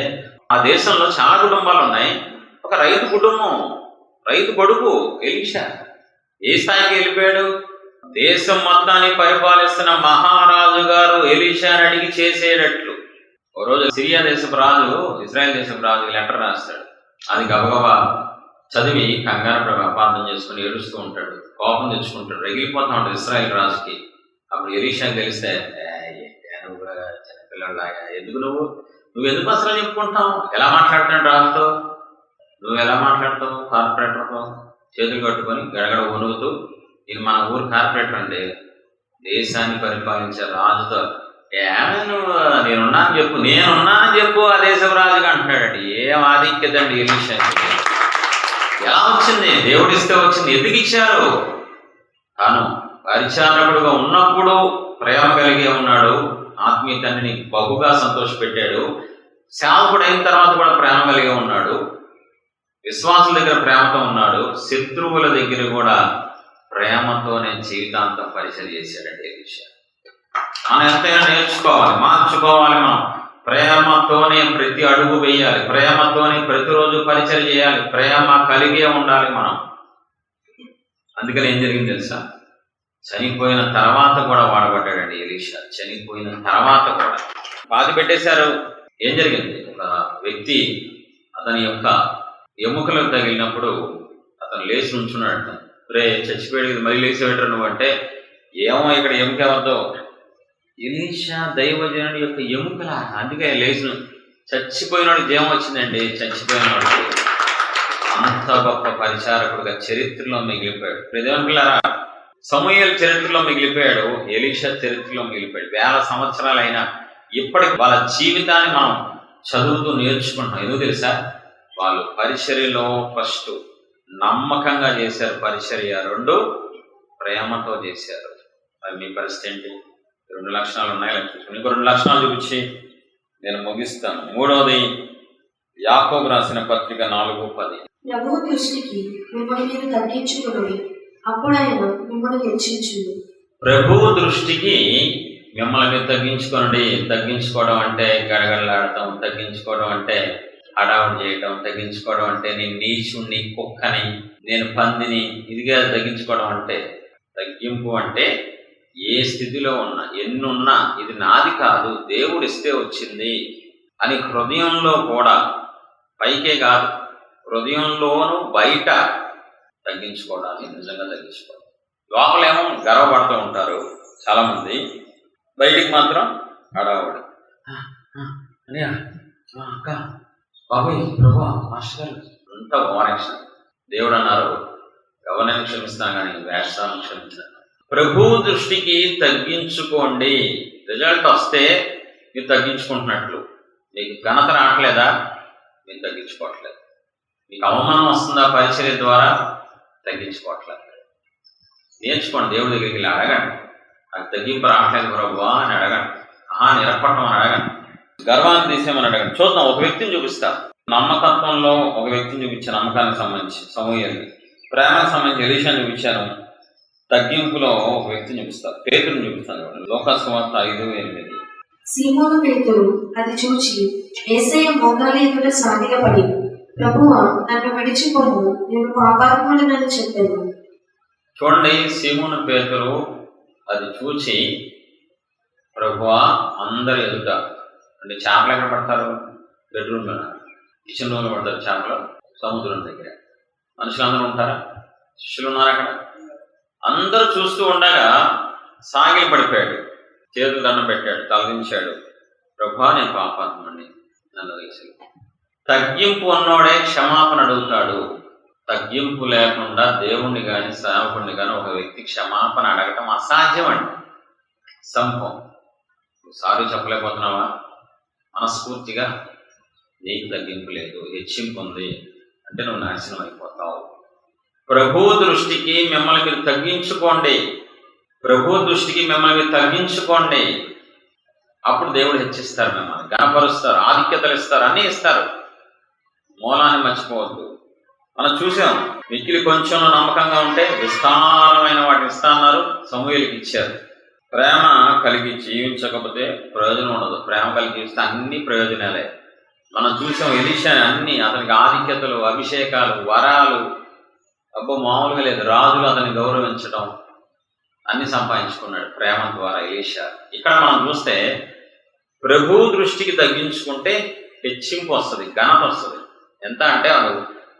ఆ దేశంలో చాలా కుటుంబాలు ఉన్నాయి. ఒక రైతు కుటుంబం, రైతు కొడుకు ఎలీషా ఏ స్థాయికి వెళ్ళిపోయాడు? దేశం మొత్తాన్ని పరిపాలిస్తున్న మహారాజు గారు ఎలీషాని అడిగి చేసేటట్లు ఓ రోజు సిరియా దేశపు రాజు ఇజ్రాయెల్ దేశపు రాజు లెటర్ రాస్తాడు. అది గబగబా చదివి కంగారు అపార్థం చేసుకుని ఏడుస్తూ ఉంటాడు, కోపం తెచ్చుకుంటాడు, రగిలిపోతా ఉంటాడు ఇజ్రాయెల్ రాజుకి. అప్పుడు ఎలీషా తెలిస్తే, నువ్వు చిన్నపిల్లలాగా ఎందుకు నువ్వు ఎందుకు అసలు చెప్పుకుంటావు, ఎలా మాట్లాడుతాడు రాజుతో, నువ్వు ఎలా మాట్లాడతావు కార్పొరేటర్తో, చేతులు కట్టుకొని గడగడ వణుకుతూ, ఇది మన ఊరు కార్పొరేటర్ అండి, దేశాన్ని పరిపాలించే రాజుతో నువ్వు నేనున్నానని చెప్పు ఆ దేశపు రాజుగా అంటున్నాడండి. ఏం ఆధిక్యతండి ఎలీషా. ఎలా వచ్చింది? దేవుడిస్తే వచ్చింది. ఎందుకు ఇచ్చారు? తాను పరిచారకుడుగా ఉన్నప్పుడు ప్రేమ కలిగే ఉన్నాడు, ఆత్మీయ తండ్రిని బహుగా సంతోషపెట్టాడు. సేవకుడు అయిన తర్వాత కూడా ప్రేమ కలిగి ఉన్నాడు, విశ్వాసుల దగ్గర ప్రేమతో ఉన్నాడు, శత్రువుల దగ్గర కూడా ప్రేమతోనే జీవితాంతం పరిచయం చేశాడండి ఎలీషా. మనం ఎంతైనా నేర్చుకోవాలి, మార్చుకోవాలి. మనం ప్రేమతోనే ప్రతి అడుగు వేయాలి, ప్రేమతోనే ప్రతిరోజు పరిచయం చేయాలి, ప్రేమ కలిగే ఉండాలి మనం. అందుకని ఏం జరిగింది తెలుసా? చనిపోయిన తర్వాత కూడా వాడబడ్డాడండి ఎలీషా. చనిపోయిన తర్వాత కూడా పాతి పెట్టేశారు. ఏం జరిగింది? ఒక వ్యక్తి అతని యొక్క ఎముకలకు తగిలినప్పుడు అతను లేచి ఉంచున్నాడట. రే చచ్చిపోయాడు మళ్ళీ లేచేవాడు నువ్వు అంటే, ఏమో ఇక్కడ ఎముక ఎవరితో? ఎలీషా దైవజనుడి యొక్క ఎముకల. అందుకే లేచిన చచ్చిపోయినోడికి జీవం వచ్చిందండి. చచ్చిపోయినోడికి అంత గొప్ప పరిచారకుడుగా చరిత్రలో మిగిలిపోయాడు. ప్రజల పిల్లరా, సమూయేలు చరిత్రలో మిగిలిపోయాడు, ఎలీషా చరిత్రలో మిగిలిపోయాడు. 1000 సంవత్సరాలైనా ఇప్పటికి వాళ్ళ జీవితాన్ని మనం చదువుతూ నేర్చుకుంటున్నాం. ఎందుకు తెలుసా? వాళ్ళు పరిచర్యలో ఫస్ట్ నమ్మకంగా చేశారు, పరిచర్య 2 ప్రేమతో చేశారు. అది మీ పరిస్థితి ఏంటి? 2 లక్షణాలు ఉన్నాయి. ఇంకో 2 లక్షణాలు చూపించి నేను ముగిస్తాను. 3వది యాకోబు రాసిన పత్రిక 4:10. ప్రభువు దృష్టికి మిమ్మల్ని మీరు తగ్గించుకుని అప్పుడు ఆయన మిమ్మల్ని హెచ్చించును. ప్రభువు దృష్టికి మిమ్మల్ని మీరు తగ్గించుకోండి. తగ్గించుకోవడం అంటే గడగడలాడటం, తగ్గించుకోవడం అంటే హడావుడి చేయటం, తగ్గించుకోవడం అంటే నేను నీచుణ్ణి, కుక్కని, నేను పందిని, ఇదిగా తగ్గించుకోవడం అంటే. తగ్గింపు అంటే ఏ స్థితిలో ఉన్నా, ఎన్నున్నా ఇది నాది కాదు, దేవుడు ఇస్తే వచ్చింది అని హృదయంలో కూడా, పైకే కాదు హృదయంలోనూ బయట తగ్గించుకోవడానికి నిజంగా తగ్గించుకోవడం. లోపలేమో గర్వపడుతూ ఉంటారు చాలామంది, బయటికి మాత్రం హడావుడి. అక్క బాబాయ్ ప్రభా మాస్టర్ అంత ఓవరాక్షన్. దేవుడు అన్నారు, ఎవరినైనా క్షమిస్తాను కానీ వేషాలను క్షమించాను. ప్రభువు దృష్టికి తగ్గించుకోండి. రిజల్ట్ వస్తే మీరు తగ్గించుకుంటున్నట్లు. మీకు ఘనత రావట్లేదా? మీరు తగ్గించుకోవట్లేదు. మీకు అవమానం వస్తుందా పరిచర్య ద్వారా? తగ్గించుకోవట్లేదు. నేర్చుకోండి. దేవుడి దగ్గరికి వెళ్ళి అడగండి, నాకు తగ్గింపు రావట్లేదు ప్రభువా అని అడగండి. నిరపట్టం అని అడగండి. గర్వాన్ని తీసేమని అడగండి. చూద్దాం. ఒక వ్యక్తిని చూపిస్తా. నమ్మకత్వంలో ఒక వ్యక్తిని చూపించాను, నమ్మకానికి సంబంధించి సమూయేలుని. ప్రేమకు సంబంధించి ఎలీషాని చూపించాను. తగ్గింపులో ఒక వ్యక్తిని చూపిస్తాను, పేతురుని చూపిస్తాను. లోకసువార్త 5:8. సీమోను పేతురు అది చూచి యేసయ్య మోకాలి ఎదుట సాగిలపడి, ప్రభువా నన్ను విడిచిపోను, నేను పాపాత్ముడనని చెప్పాను. చూడండి, సీమోను పేతురు అది చూచి, ప్రభువా అందరు ఎదుట అంటే చేపలు ఎక్కడ పడతారు? బెడ్రూమ్లో, కిచెన్ రూమ్లో పడతారు చేపలు. సముద్రం దగ్గర మనుషులందరూ ఉంటారా? శిష్యులు ఉన్నారు అక్కడ. అందరూ చూస్తూ ఉండగా సాగిలి పడిపోయాడు, చేతులు దండం పెట్టాడు, తలదించాడు. ప్రభువా నేను పాపాత్ముడిని, నన్ను వేసి. తగ్గింపు ఉన్నోడే క్షమాపణ అడుగుతాడు. తగ్గింపు లేకుండా దేవుణ్ణి కానీ సేవకుడిని కానీ ఒక వ్యక్తి క్షమాపణ అడగటం అసాధ్యం అండి. సంభవం. సారీ చెప్పలేకపోతున్నావా? మనస్ఫూర్తిగా నీకు తగ్గింపు లేదు, హెచ్చింపు ఉంది అంటే నువ్వు నాశనం అయిపోతావు. ప్రభు దృష్టికి మిమ్మల్ని మీరు తగ్గించుకోండి. ప్రభు దృష్టికి మిమ్మల్ని మీరు తగ్గించుకోండి. అప్పుడు దేవుడు హెచ్చిస్తారు, మిమ్మల్ని గణపరుస్తారు, ఆధిక్యతలు ఇస్తారు, అన్నీ ఇస్తారు. మూలాన్ని మర్చిపోవద్దు. మనం చూసాం, మిక్కిలి కొంచెం నమ్మకంగా ఉంటే విస్తారమైన వాటిని ఇస్తా అన్నారు, సమూయేలుకి ఇచ్చారు. ప్రేమ కలిగి జీవించకపోతే ప్రయోజనం ఉండదు. ప్రేమ కలిగి జీవిస్తే అన్ని ప్రయోజనాలే. మనం చూసాం ఎలీషాని, అన్ని అతనికి ఆధిక్యతలు, అభిషేకాలు, వరాలు, అబ్బో మామూలుగా లేదు. రాజులు అతన్ని గౌరవించడం అన్ని సంపాదించుకున్నాడు ప్రేమ ద్వారా ఎలీషా. ఇక్కడ మనం చూస్తే ప్రభువు దృష్టికి తగ్గించుకుంటే హెచ్చింపు వస్తుంది, ఘనత వస్తుంది. ఎంత అంటే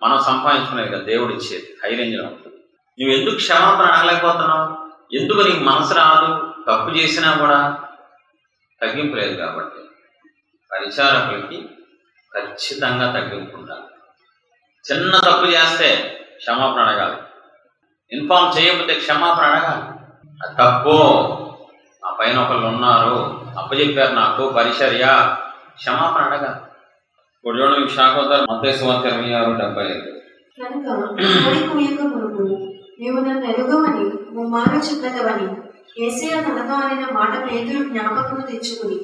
మనం సంపాదించుకునేది కదా దేవుడు ఇచ్చేది, హై రేంజ్లో ఉంటుంది. నువ్వు ఎందుకు క్షమాపణ అడగలేకపోతున్నావు? ఎందుకు నీకు మనసు రాదు? తప్పు చేసినా కూడా తగ్గింపు లేదు కాబట్టి. పరిచారకులకి ఖచ్చితంగా తగ్గింపు ఉండాలి. చిన్న తప్పు చేస్తే క్షమాపణ అడగాలి, ఇన్ఫార్మ్ చేయకపోతే క్షమాపణ అడగాలి. అది తప్పు, ఆ పైన ఒకళ్ళు ఉన్నారు, అప్పచెప్పారు నాకు పరిచర్య, క్షమాపణ అడగాలి. ఇప్పుడు చూడండి, మీకు షాక్ అవుతారు. మత్తయి సువార్త 26:75. కనుక కోడి కూయక మునుపు నీవు నన్ను ఎరుగవని ముమ్మారు చెప్పదవని యేసయ్య తనతో అనిన మాట పేతురు జ్ఞాపకము తెచ్చుకుని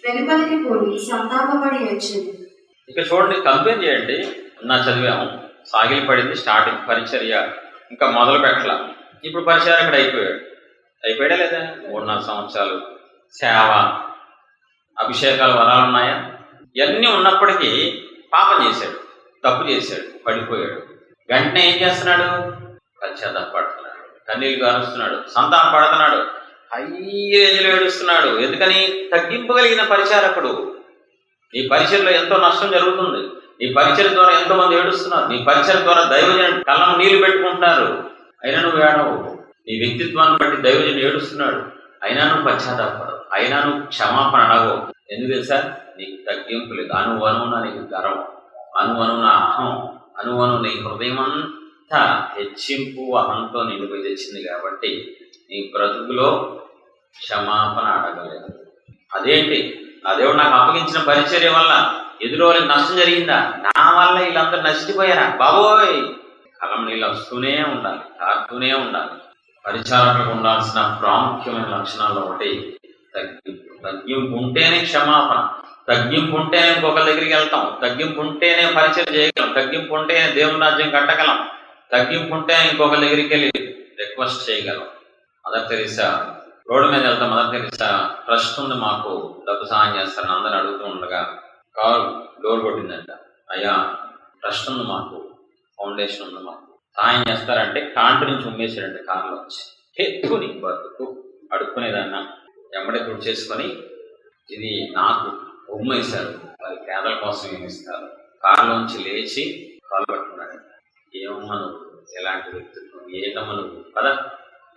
వెలుపలికి పోయి సంతాపపడి ఏడ్చెను. ఇక చూడండి, కంపేర్ చేయండి. నా చదివాము, సాగిలి పడింది, స్టార్టింగ్ పరిచర్య ఇంకా మొదలు పెట్టాల. ఇప్పుడు పరిచారకుడు అయిపోయాడా లేదా? 3-4 సంవత్సరాలు సేవ, అభిషేకాలు, వరాలు ఉన్నాయా? ఇవన్నీ ఉన్నప్పటికీ పాపం చేశాడు, తప్పు చేశాడు, పడిపోయాడు. వెంటనే ఏం చేస్తున్నాడు? పశ్చాత్తాపడుతున్నాడు, కన్నీళ్ళు గారుస్తున్నాడు, సంతాపడుతున్నాడు, అయ్యేజలు ఏడుస్తున్నాడు. ఎందుకని? తగ్గింపగలిగిన పరిచారకుడు. నీ పరిచయలో ఎంతో నష్టం జరుగుతుంది, నీ పరిచయం ద్వారా ఎంతో మంది ఏడుస్తున్నారు, నీ పరిచయం ద్వారా దైవజనుడు కళ్ళం నీళ్లు పెట్టుకుంటున్నారు, అయినా నువ్వు ఏడవు. నీ వ్యక్తిత్వాన్ని బట్టి దైవజనుడు ఏడుస్తున్నాడు, అయినా నువ్వు పశ్చాత్తాపడవు, అయినా నువ్వు క్షమాపణ అడగవు. ఎందుకు తెలుసా? నీకు తగ్గింపు లేదు. అనువనువున నీకు గర్వం, అనువనువున అహం, అనువను నీ హృదయం అంతా హెచ్చింపు, అహంతో నిండిపోయి తెచ్చింది కాబట్టి నీ బ్రతుకులో క్షమాపణ అడగలేదు. అదేంటి? నా దేవుడు నాకు అప్పగించిన పరిచర్య వల్ల ఎదురు వాళ్ళకి నష్టం జరిగిందా? నా వల్ల వీళ్ళందరూ నష్టపోయారా? బాబోయ్! కలం నీళ్ళు వస్తూనే ఉండాలి, కారుతూనే ఉండాలి. పరిచారకులకు ఉండాల్సిన ప్రాముఖ్యమైన లక్షణాల్లో ఒకటి తగ్గింపు. తగ్గింపు ఉంటేనే క్షమాపణ, తగ్గింపు ఉంటేనే ఇంకొకరి దగ్గరికి వెళ్తాం, తగ్గింపు ఉంటేనే పరిచయం చేయగలం, తగ్గింపు ఉంటేనే దేవుని రాజ్యం కట్టగలం, తగ్గింపు ఉంటేనే ఇంకొకరి దగ్గరికి వెళ్ళి రిక్వెస్ట్ చేయగలం. మదర్ తెరీసా రోడ్డు మీద వెళ్తాం. మదర్ తెరీసా ట్రస్ట్ ఉంది, మాకు డబ్బు సహాయం చేస్తారని అందరూ అడుగుతూ ఉండగా కారు డోర్ కొట్టిందంట. అయ్యా, ట్రస్ట్ ఉంది మాకు, ఫౌండేషన్ ఉంది, మాకు సహాయం చేస్తారంటే కాంటి నుంచి ఉమ్మేసాడంటే కారులో వచ్చి ఎత్తుకుని బతుకు అడుక్కునేదన్నా వెంబడి తుడి చేసుకొని ఇది నాకు ఉమ్మేశారు, వారి పేదల కోసం ఏమిస్తారు. కారులోంచి లేచి కాలు పట్టుకున్నాడు. ఏమమ్మా నువ్వు, ఎలాంటి వ్యక్తిత్వం, ఏదమ్మా నువ్వు కదా,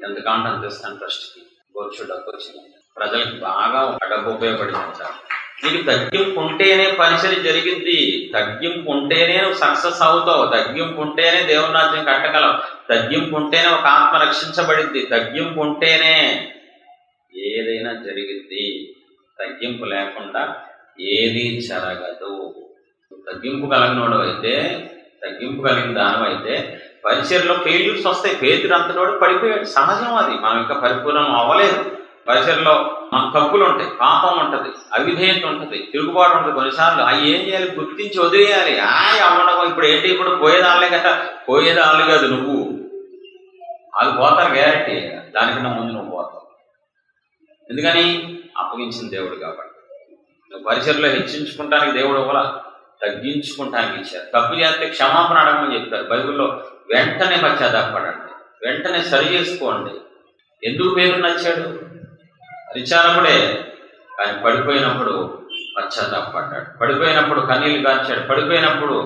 ఎంతకాంటే అంత ఇస్తాను ట్రస్ట్కి, బొచ్చు డబ్బు వచ్చింది, ప్రజలకు బాగా డబ్బు ఉపయోగపడింది సార్. నీకు తగ్గింపు ఉంటేనే పరిచయం జరిగింది, తగ్గింపు ఉంటేనే నువ్వు సక్సెస్ అవుతావు, తగ్గింపు ఉంటేనే దేవుని రాజ్యం కట్టగలవు, తగ్గింపు ఉంటేనే ఒక ఆత్మ రక్షించబడింది, తగ్గింపు ఉంటేనే ఏదైనా జరిగింది. తగ్గింపు లేకుండా ఏది జరగదు. తగ్గింపు కలిగినోడు అయితే, తగ్గింపు కలిగిన దానం అయితే పరిచర్లో ఫెయిల్యూర్స్ వస్తాయి. పేతురు అంతటోడు పడిపోయాడు, సహజం అది. మనం ఇంకా పరిపూర్ణం అవ్వలేదు. పరిచర్లో మన తప్పులు ఉంటాయి, పాపం ఉంటుంది, అవిధేయత ఉంటుంది, తిరుగుబాటు ఉంటుంది. కొన్నిసార్లు అవి ఏం చేయాలి? గుర్తించి వదిలేయాలి. అవ్వడం ఇప్పుడు ఏంటి? ఇప్పుడు పోయేదాళ్ళే కదా. పోయేదాళ్ళు కాదు, నువ్వు వాళ్ళు పోతారు గ్యారెంటీ. దానికన్నా ముందు నువ్వు పోతావు. ఎందుకని? అప్పగించిన దేవుడు కాబట్టి. నువ్వు పరిచర్లో హెచ్చించుకుంటానికి దేవుడు ఇవ్వాల, తగ్గించుకుంటానికి ఇచ్చారు. తప్పు చేస్తే క్షమాపణ అడగమని చెప్తారు బైబిల్లో. వెంటనే పశ్చాత్తాపడండి, వెంటనే సరి చేసుకోండి. ఎందుకు పేరు నచ్చాడు? పరిచారకుడే, కానీ పడిపోయినప్పుడు పశ్చాత్తాపడ్డాడు, పడిపోయినప్పుడు కన్నీళ్ళు కార్చాడు, పడిపోయినప్పుడు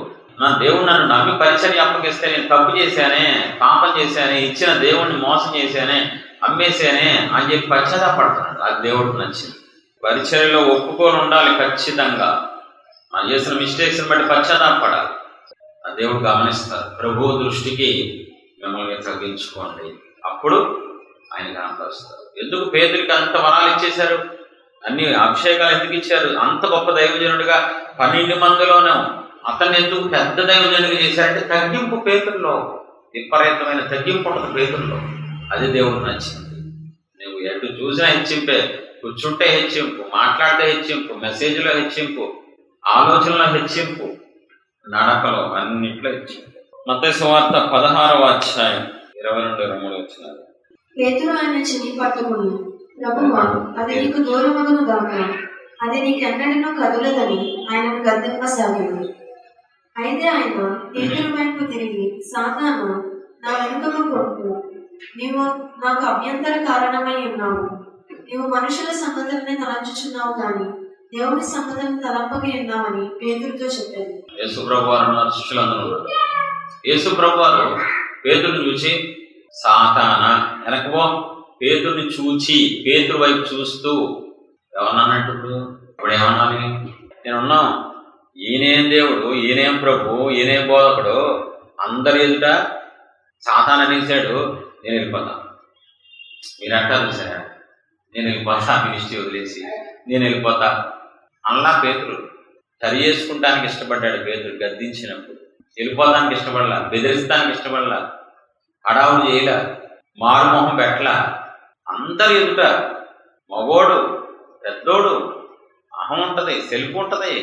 నా దేవుడు నన్ను నమ్మి పరిచర్య అప్పగిస్తే నేను తప్పు చేశానే, పాపం చేశానే, ఇచ్చిన దేవుణ్ణి మోసం చేశానే, అమ్మేశానే అని చెప్పి పశ్చాత్తాపడుతున్నాడు. అది దేవుడికి నచ్చింది. పరిచర్యలో ఒప్పుకొని ఉండాలి ఖచ్చితంగా. మనం చేసిన మిస్టేక్స్ని బట్టి పశ్చాత్తాపడాలి. ఆ దేవుడు గమనిస్తారు. ప్రభువు దృష్టికి మిమ్మల్ని తగ్గించుకోండి, అప్పుడు ఆయన కనపరుస్తారు. ఎందుకు పేదరికి అంత వరాలు ఇచ్చేశారు, అన్ని అభిషేకాలు ఎందుకు ఇచ్చారు? అంత గొప్ప దైవజనుడిగా 12 మందిలోనూ అతన్ని ఎందుకు పెద్ద దైవజనుడిగా చేశారంటే తగ్గింపు. పేతుల్లో విపరీతమైన తగ్గింపు ఉంటుంది పేతుల్లో. అది దేవుడికి నచ్చింది. నువ్వు ఎటు చూసినా హెచ్చింపే, కూర్చుంటే హెచ్చింపు, మాట్లాడితే హెచ్చింపు, మెసేజ్లో హెచ్చింపు, ఆలోచనలో హెచ్చింపు, నడకలో అన్నింటిలో హెచ్చింపు. మత్తయి సువార్త 16:22-23 వచ్చినారు. పేతురు ఆయన చెయ్యి పట్టుకుని, ప్రభువా, అది నీకు దూరమగును గాక, అది నీకెన్నడనూ కదలదని ఆయనను గద్దింపసాగాడు. అయితే ఆయన పేతురు వైపు తిరిగి, సాతాను, నా వెనుకకు పొమ్ము, నీవు నాకు అభ్యంతర కారణమై ఉన్నావు. నీవు మనుషుల సంగతులనే తలంచుచున్నావు కానీ దేవుని సంపదను తలంపగి ఉన్నామని పేతురుతో చెప్పాను. యేసు ప్రభు వారు ఉన్నారు, శిష్యులందరూ ఉన్నారు. యేసు ప్రభు వారు పేతురుని చూసి సాతానా వెనకపో, పేతురుని చూచి పేతురు వైపు చూస్తూ ఏమన్నానంటు ఇప్పుడు ఏమన్నాను, నేనున్నాం, ఈయనేం దేవుడు, ఈయనేం ప్రభు, ఈయనేం బోధకుడు, అందరి ఎదుట సాతాను అనేసాడు, నేను వెళ్ళిపోతాను. మీరు అంటారు సరే, నేను వెళ్ళిపోతా, మినిస్ట్రీ వదిలేసి నేను వెళ్ళిపోతా అలా పేతురు సరి చేసుకుంటానికి ఇష్టపడ్డాడు. పేతురు గద్దించినప్పుడు వెళ్ళిపోతానికి ఇష్టపడలా, బెదిరిస్తానికి ఇష్టపడలా, హడావుడు చేయలా, మారుమొహం పెట్టలా. అందరి ఎదుట మగోడు పెద్దోడు అహం ఉంటుంది, సెల్ఫ్ ఉంటుంది.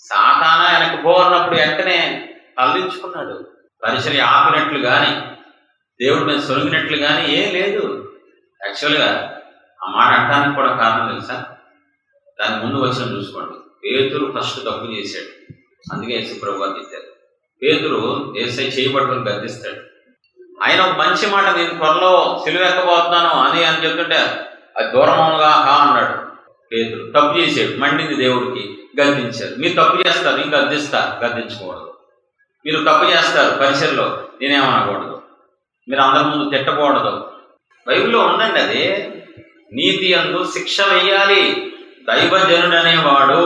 సాతానా వెనక్కి పోన్నప్పుడు వెంటనే తలదించుకున్నాడు. పరిచర్య ఆపినట్లు కానీ దేవుడి మీద సొలిగినట్లు కానీ ఏం లేదు. యాక్చువల్గా ఆ మాట అంటానికి కూడా కారణం తెలుసా, దాని ముందు వచ్చిన చూసుకోండి. పేతురు ఫస్ట్ తప్పు చేశాడు, అందుకే యేసుప్రభు వారు తిట్టారు. పేతురు యేసై చేయబట్టుకుని గద్దిస్తాడు. ఆయన ఒక మంచి మాట, నేను త్వరలో సిలువ ఎక్కబోతున్నాను అని చెప్తుంటే అది దూరముగా కా అన్నాడు. పేతురు తప్పు చేశాడు, మండింది దేవుడికి, గద్దించారు. మీరు తప్పు చేస్తారు, నేను గద్దిస్తా, గద్దించకూడదు. మీరు తప్పు చేస్తారు పరిచర్లో, నేనేమనకూడదు. మీరు అందరి ముందు తిట్టకూడదు. బైబిల్లో ఉందండి అది. నీతి అందు శిక్ష వెయ్యాలి. దైవజనుడు అనేవాడు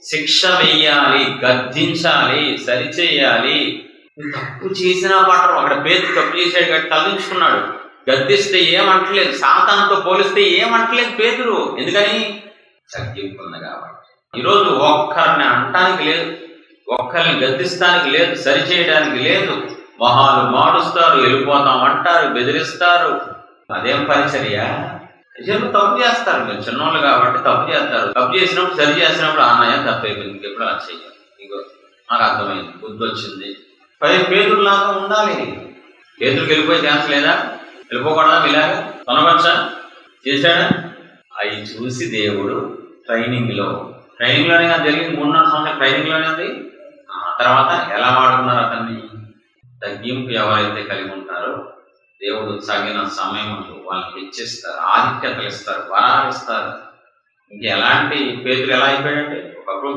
శిక్ష వెయ్యాలి, గద్దించాలి, సరిచేయాలి. తప్పు చేసినా పట్టరు. అక్కడ పేతురు తప్పు చేశాడు కాబట్టి తలదించుకున్నాడు. గద్దిస్తే ఏమంటలేదు, సాతానుతో పోలిస్తే ఏమంటలేదు పేతురు. ఎందుకని తగ్గింపు ఉంది కాబట్టి. ఈరోజు ఒక్కరిని అంటానికి లేదు, ఒక్కరిని గద్దిస్తానికి లేదు, సరిచేయడానికి లేదు. మొహాలు మాడుస్తారు, వెళ్ళిపోతాం అంటారు, బెదిరిస్తారు. అదేం పరిచర్య? నిజంగా తప్పు చేస్తారు. మీరు చిన్నోళ్ళు కాబట్టి తప్పు చేస్తారు. తప్పు చేసినప్పుడు సరి చేసినప్పుడు అన్నయ్య తప్పు అయిపోయింది, ఇంకెప్పుడు అది చెయ్యాలి. ఇగో నాకు అర్థమైంది, బుద్ధి వచ్చింది. పేతురులాగా ఉండాలి. పేతురుకి వెళ్ళిపోయి ఛాన్స్ లేదా? వెళ్ళిపోకూడదా? ఇలాగా కొనవచ్చా? చేశాడా? అవి చూసి దేవుడు ట్రైనింగ్లోనే జరిగింది. 3-4 సంవత్సరాల ట్రైనింగ్లోనే ఉంది. తర్వాత ఎలా వాడుకున్నారు అతన్ని? తగ్గింపు ఎవరైతే కలిగి ఉంటారో దేవుడు తగిన సమయంలో వాళ్ళకి ఇచ్చిస్తారు, ఆధిక్యతలు ఇస్తారు, వరాలు ఇస్తారు. ఇంకెలాంటి పేతురు ఎలా అయిపోయాడంటే, ఒకప్పుడు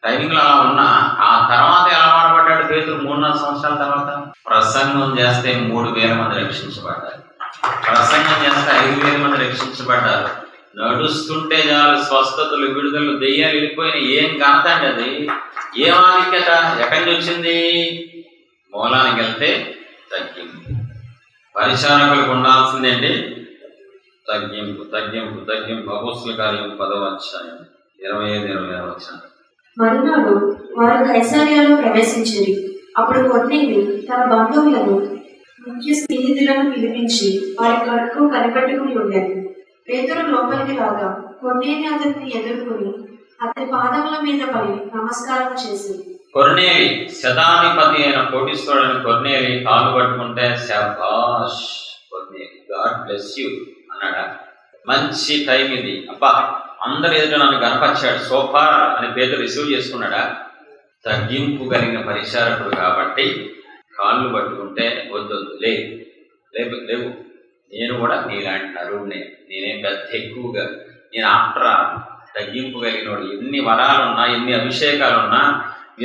ట్రైనింగ్లో అలా ఉన్నా ఆ తర్వాత ఎలా వాడబడ్డాడు పేతురు? 3-4 సంవత్సరాల తర్వాత ప్రసంగం చేస్తే 3,000 మంది రక్షించబడ్డారు. ప్రసంగం చేస్తే 5,000 మంది రక్షించబడ్డారు. నడుస్తుంటే చాలు స్వస్థతలు, విడుదలలు, దెయ్యాలు వెళ్ళిపోయిన. ఏం కాదండి అది? ఏం ఆధిక్యత? ఎక్కడి నుంచి వచ్చింది? మూలానికి వెళ్తే తగ్గింపు. పరిచారకులకు ఉండాల్సిందేంటి? తగ్గింపు, తగ్గింపు, తగ్గింపు. అపోస్తలుల కార్యం 10వ అధ్యాయం 25-26 వచనం. మరునాడు వారు కైసరియలో ప్రవేశించిరి. అప్పుడు కొర్నేలి తన బంధువులను, ముఖ్య స్నేహితులను పిలిపించి వారి కడుపు కనిపెట్టుకుని ఉండేది. పేతురు లోపలికి రాగా కొర్నేలి అతన్ని ఎదుర్కొని అతని పాదముల మీద పడి నమస్కారం చేసింది. కొర్నేలి శతాధిపతి అయిన కోటీశ్వరుడైన కొర్నేలి కాలు పట్టుకుంటే శభాష్ కొర్నేలి, గాడ్ బ్లెస్ యూ అన్నాడా? మంచి టైం ఇది. అబ్బా, అందరి ఎదుట నన్ను కనపరిచాడు, సూపర్ అని పేతురు రిసీవ్ చేసుకున్నాడా? తగ్గింపు కలిగిన పరిచారకుడు కాబట్టి కాళ్ళు పట్టుకుంటే వద్దొద్దు, లేవు, నేను కూడా నీలాంటి నరుడినే, నేనేం పెద్ద ఎక్కువగా, నేను ఆఫ్టర్ తగ్గింపు కలిగినోడు. ఎన్ని వరాలున్నా, ఎన్ని అభిషేకాలున్నా,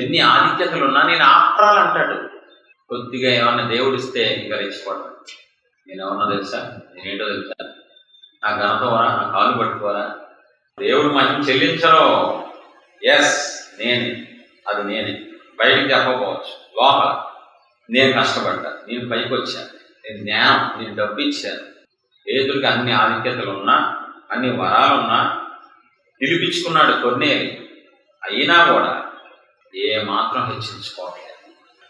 ఎన్ని ఆధిక్యతలున్నా నేను ఆఫ్టర్ అంటాడు. కొద్దిగా ఏమన్నా దేవుడిస్తే ఇంకా రెచ్చిపోవడం. నేను ఏమన్నా తెలుసా, నేనేంటో తెలుసా, నా ఘనతోరా, నా కాలు పట్టుకోరా, దేవుడు మహిమ చెల్లించరు. ఎస్ నేనే బయటికి చెప్పకపోవచ్చు, లోపల నేను కష్టపడ్డా, నేను పైకి వచ్చాను, నేను జ్ఞానం, నేను డబ్బు ఇచ్చాను. పేతురుకి అన్ని ఆధిక్యతలు ఉన్నా, అన్ని వరాలున్నా నిలిపించుకున్నాడు కొర్నేలి. అయినా కూడా ఏమాత్రం హెచ్చించుకోవట్లేదు.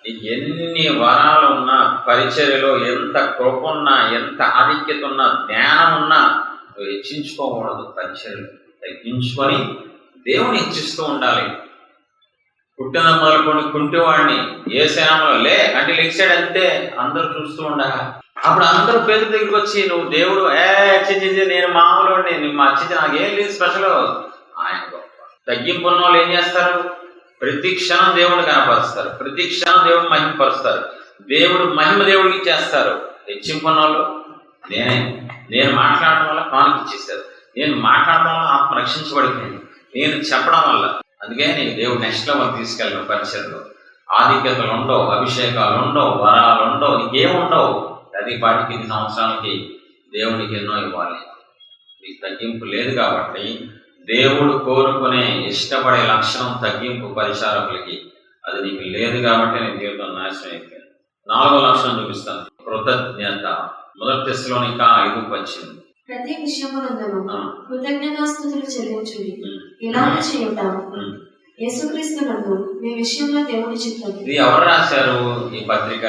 నీకు ఎన్ని వరాలు ఉన్నా, పరిచర్యలో ఎంత కృప ఉన్నా, ఎంత ఆధిక్యత ఉన్నా, జ్ఞానం ఉన్నా, నువ్వు హెచ్చించుకోకూడదు. పరిచర్యలు తగ్గించుకొని దేవుని హెచ్చిస్తూ ఉండాలి. పుట్టిన మొదలుకొని కుంటివాడిని ఏ సేనలో లే అంటే లెక్సాడు అంతే, అందరూ చూస్తూ ఉండగా అప్పుడు అందరూ పేరు దగ్గరికి వచ్చి, నువ్వు దేవుడు నేను మామూలు మా అచ్చిచి నాకేం లేదు స్పెషల్. ఆయన గొప్ప. తగ్గింపు ఉన్న వాళ్ళు ఏం చేస్తారు? ప్రతి క్షణం దేవుడిని కనపరుస్తారు, ప్రతి క్షణం దేవుడిని మహిమపరుస్తారు, దేవుడు మహిమ దేవుడికి ఇచ్చేస్తారు. హెచ్చింపున్న వాళ్ళు నేను మాట్లాడటం వల్ల కానుక ఇచ్చేస్తారు, నేను మాట్లాడటం వల్ల ఆత్మ రక్షించబడిపోయింది, నేను చెప్పడం వల్ల. అందుకే నీకు దేవుడు నెక్స్ట్ లెవెల్ తీసుకెళ్ళను. పరిచయంలో ఆధిక్యతలు ఉండవు, అభిషేకాలు ఉండవు, వరాలు ఉండవు, నీకేముండవు. అది పాటికి 10 సంవత్సరాలకి దేవునికి ఎన్నో ఇవ్వాలి. నీకు తగ్గింపు లేదు కాబట్టి, దేవుడు కోరుకునే ఇష్టపడే లక్షణం తగ్గింపు పరిచారకులకి అది నీకు లేదు కాబట్టి నీ జీవితం నాశనం అయిపోయింది. 4వ లక్షణం చూపిస్తాను, కృతజ్ఞత. 1 తెస్సలోనిక 5:18. ప్రతి విషయమునందును కృతజ్ఞతాస్తుతులు చెల్లించుడి, ఇలాగే చేయుట యేసుక్రీస్తునందు మీ విషయంలో దేవుని చిత్తం. ఇది ఎవరు రాశారు ఈ పత్రిక?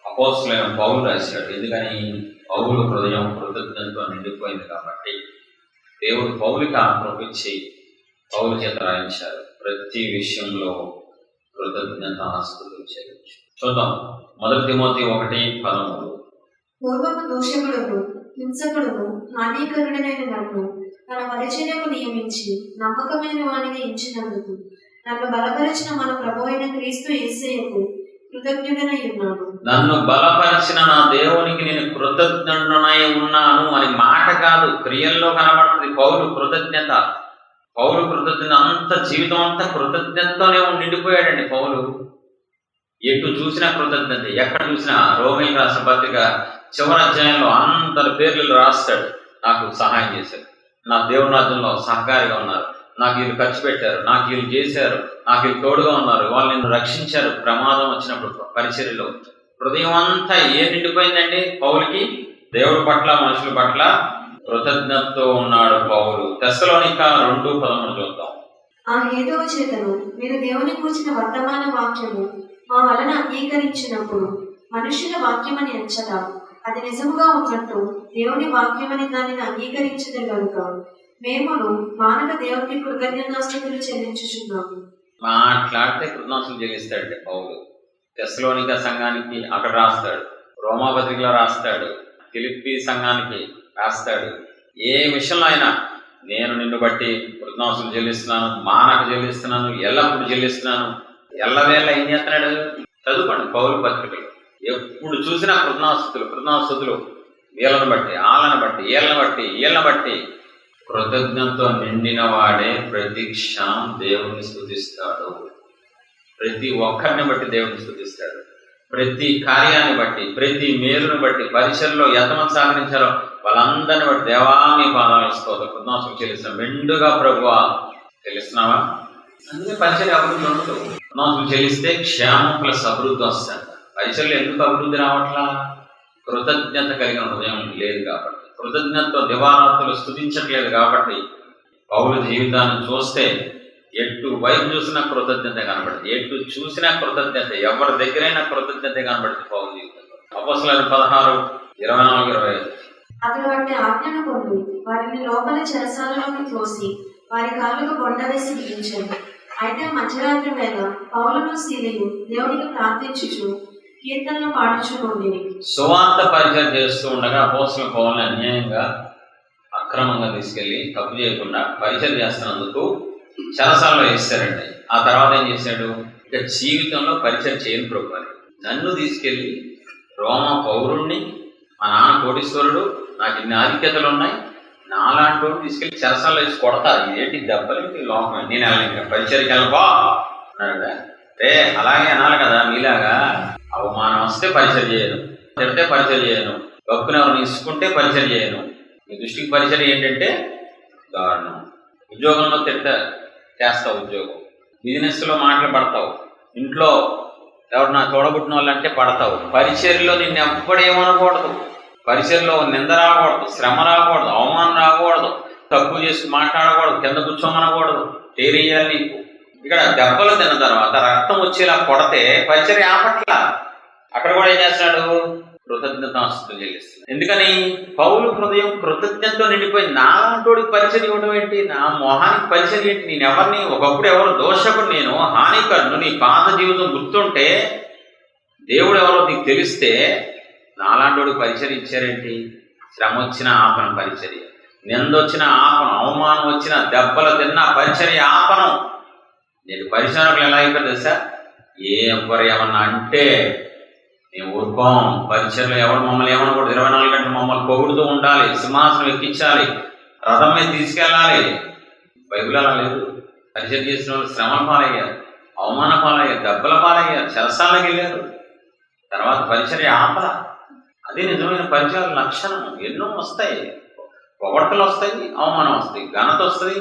అపోస్తలుడైన పౌలు రాశాడు. ఎందుకని? పౌలు హృదయం కృతజ్ఞతతో నిండిపోయింది కాబట్టి దేవుడు పౌలుకి ఆజ్ఞాపించి పౌలు చేత రాయించారు. ప్రతి విషయంలో కృతజ్ఞతాస్తుతులు చెల్లించు. చూద్దాం 1 తిమోతి 1:13. పూర్వపు దూషకుడును హింసకుడును హానికరుడనైన నన్ను తన పరిచర్యకు నియమించి నమ్మకమైన వానిగా ఎంచినందుకు నన్ను బలపరిచిన మన ప్రభు అయిన క్రీస్తు యేసయ్యకు కృతజ్ఞుడనై ఉన్నాను. నన్ను బలపరిచిన నా దేవునికి నేను కృతజ్ఞుడనై ఉన్నాను అని మాట కాదు, క్రియల్లో కనబడుతుంది. పౌలు కృతజ్ఞత అంత జీవితం అంతా కృతజ్ఞతతోనే నిండిపోయాడండి పౌలు. ఎటు చూసినా కృతజ్ఞత, ఎక్కడ చూసినా. రోమీయులకు రాసిన పత్రిక చివరి అధ్యాయంలో అందరి పేర్లు రాస్తాడు. నాకు సహాయం చేశారు, నా దేవుని రాజ్యంలో సహకారిగా ఉన్నారు, నాకు వీళ్ళు ఖర్చు పెట్టారు, నాకు వీళ్ళు చేశారు, నాకు వీళ్ళు తోడుగా ఉన్నారు, వాళ్ళు నిన్ను రక్షించారు ప్రమాదం వచ్చినప్పుడు పరిచర్యలో. హృదయం అంతా నిండిపోయిందండి పౌలుకి. దేవుడి పట్ల మనుషుల పట్ల కృతజ్ఞతతో ఉన్నాడు పౌలు. తెస్సలోనిక 2:13 చూద్దాం. ఆ హేతువు చేతను మీరు దేవుని కూర్చిన వర్తమాన వాక్యము మా వలన అంగీకరించినప్పుడు మనుషుల వాక్యమని ఎంచట అది నిజముగా ఉన్నట్టు దేవుని వాక్యమని దానిని అంగీకరించదే కనుక మేమును మానవ దేవునికి కృతజ్ఞతాస్తుతులు చెల్లించుచున్నాము. మాట్లాడితే కృతజ్ఞతలు చెల్లిస్తాడు పౌలు. తెస్సలోనిక సంఘానికి అక్కడ రాస్తాడు, రోమాపత్రికలో రాస్తాడు, ఫిలిప్పీ సంఘానికి రాస్తాడు. ఏ విషయంలో అయినా నేను నిన్ను బట్టి కృతజ్ఞతలు చెల్లిస్తున్నాను, మానకు చెల్లిస్తున్నాను, ఎల్లప్పుడు చెల్లిస్తున్నాను. ఎల్లవేళ ఏం చేస్తున్నాడు? చదువుకోండి పౌలు పత్రికలు. ఎప్పుడు చూసినా కృతజ్ఞతాస్తుతులు వీళ్ళని బట్టి, వాళ్ళని బట్టి, వీళ్ళని బట్టి. కృతజ్ఞతతో నిండిన వాడే ప్రతి క్షణం దేవుణ్ణి స్తుతిస్తాడు. ప్రతి ఒక్కరిని బట్టి దేవుణ్ణి స్తుతిస్తాడు. ప్రతి కార్యాన్ని బట్టి, ప్రతి మేలుని బట్టి, పరిచర్లో ఎంతమంది సహకరించారో వాళ్ళందరిని బట్టి దేవా మీ పాదాలు స్తోత్రం కృతజ్ఞతలు చెల్లిస్తున్నాం. మెండుగా ప్రభువా చెల్లిస్తున్నావా? అందుకే పరిచర్య అభివృద్ధి ఉండదు. కృతజ్ఞతలు చెల్లిస్తే క్షేమం ప్లస్ అభివృద్ధి వస్తాడు. పరిచర్లు ఎందుకు అభివృద్ధి రావట్లా? కృతజ్ఞత కలిగిన హృదయం లేదు కాబట్టి, కృతజ్ఞతతో దివారాత్రులు స్తుతించట్లేదు కాబట్టి. పౌలు జీవితాన్ని చూస్తే ఎటు వైపు చూసినా కృతజ్ఞత కనబడుతుంది, ఎటు చూసినా కృతజ్ఞత, ఎవరి దగ్గరైనా కృతజ్ఞత కనబడుతుంది పౌలు జీవితంలో. అపోస్తలుల 16:24-25. అతడు వాటిని ఆజ్ఞను పొంది వారిని లోపల చెరసాలలోకి తోసి వారి కాళ్ళకు బొండ వేసి బిగించాడు. అయితే మధ్యరాత్రి వేళ పౌలును సీలయు దేవునికి ప్రార్థించుచు కీర్తనలు పాడుచుండేవి. సువార్త పరిచయం చేస్తూ ఉండగా అపోస్తలుల పౌలుని అన్యాయంగా అక్రమంగా తీసుకెళ్లి తప్పు చేయకుండా పరిచయం చేస్తున్నందుకు చెరసాలలో వేస్తారండి. ఆ తర్వాత ఏం చేశాడు? ఇక జీవితంలో పరిచయం చేయని ప్రభు అని నన్ను తీసుకెళ్లి రోమా పౌరుణ్ణి, మా నాన్న కోటీశ్వరుడు, నాకు ఇన్ని ఆధిక్యతలు ఉన్నాయి, నాలాంటి వాడు తీసుకెళ్లి చెరసాలలో వేసి కొడతారు. ఇదేంటి దెబ్బలేంటి లోకం, నేను వెళ్ళను పరిచయకి వెళ్ళబా అన్నాడు. అలాగే అనాలి కదా, మీలాగా అవమానం వస్తే పరిచయం చేయను, తిడితే పరిచయం చేయను, గొప్పని ఎవరిని ఇసుకుంటే పరిచయం చేయను. మీ దృష్టికి పరిచయం ఏంటంటే దారుణం. ఉద్యోగంలో చేస్తావు, ఉద్యోగం బిజినెస్లో మాటలు పడతావు, ఇంట్లో ఎవరు నా తోడబుట్టిన వాళ్ళు అంటే పడతావు. పరిచర్యలో నిన్ను ఎప్పుడేమనకూడదు, పరిచర్యలో నింద రాకూడదు, శ్రమ రాకూడదు, అవమానం రాకూడదు, తక్కువ చేసి మాట్లాడకూడదు, కింద కూర్చోమనకూడదు, చేరేయాలి నీకు. ఇక్కడ దెబ్బలు తిన్న తర్వాత రక్తం వచ్చేలా కొడితే పరిచర్య ఆపట్ల. అక్కడ కూడా ఏం చేస్తున్నాడు? కృతజ్ఞతాస్తుతులు చెల్లిస్తున్నాడు. ఎందుకని? పౌలు హృదయం కృతజ్ఞతతో నిండిపోయింది. నాలాంటోడికి పరిచయం ఇవ్వడం ఏంటి, నా మొహానికి పరిచయం ఏంటి, నేను ఎవరిని, ఒకప్పుడు ఎవరు దోషకుడు, నేను హానికరుడు, నీ పాత జీవితం గుర్తుంటే, దేవుడు ఎవరో నీకు తెలిస్తే నాలాంటోడికి పరిచయం ఇచ్చారేంటి? శ్రమ వచ్చిన ఆపన పరిచర్య, నిందొచ్చిన ఆపన, అవమానం వచ్చిన, దెబ్బలు తిన్న పరిచర్య ఆపనం. నేను పరిచయకులు ఎలా అయిపోయింది తెలుసా? ఎవరు ఏమన్నా అంటే మేము ఊరుకోం. పరిచయలో ఎవరు మమ్మల్ని ఏమనకూడదు, 24 గంటలు మమ్మల్ని పొగుడుతూ ఉండాలి, సింహాసనం ఎక్కించాలి, రథం మీద తీసుకెళ్ళాలి. బైబిల్ అలా లేదు. పరిచయం చేసిన వాళ్ళు శ్రమల పాలయ్యారు, అవమాన పాలయ్యారు, దెబ్బల పాలయ్యారు, చెరసాలకు వెళ్ళారు. తర్వాత పరిచర్య ఆపల. అది నిజమైన పరిచయాల లక్షణం. ఎన్నో వస్తాయి, పొగడ్తలు వస్తాయి, అవమానం వస్తాయి, ఘనత వస్తుంది,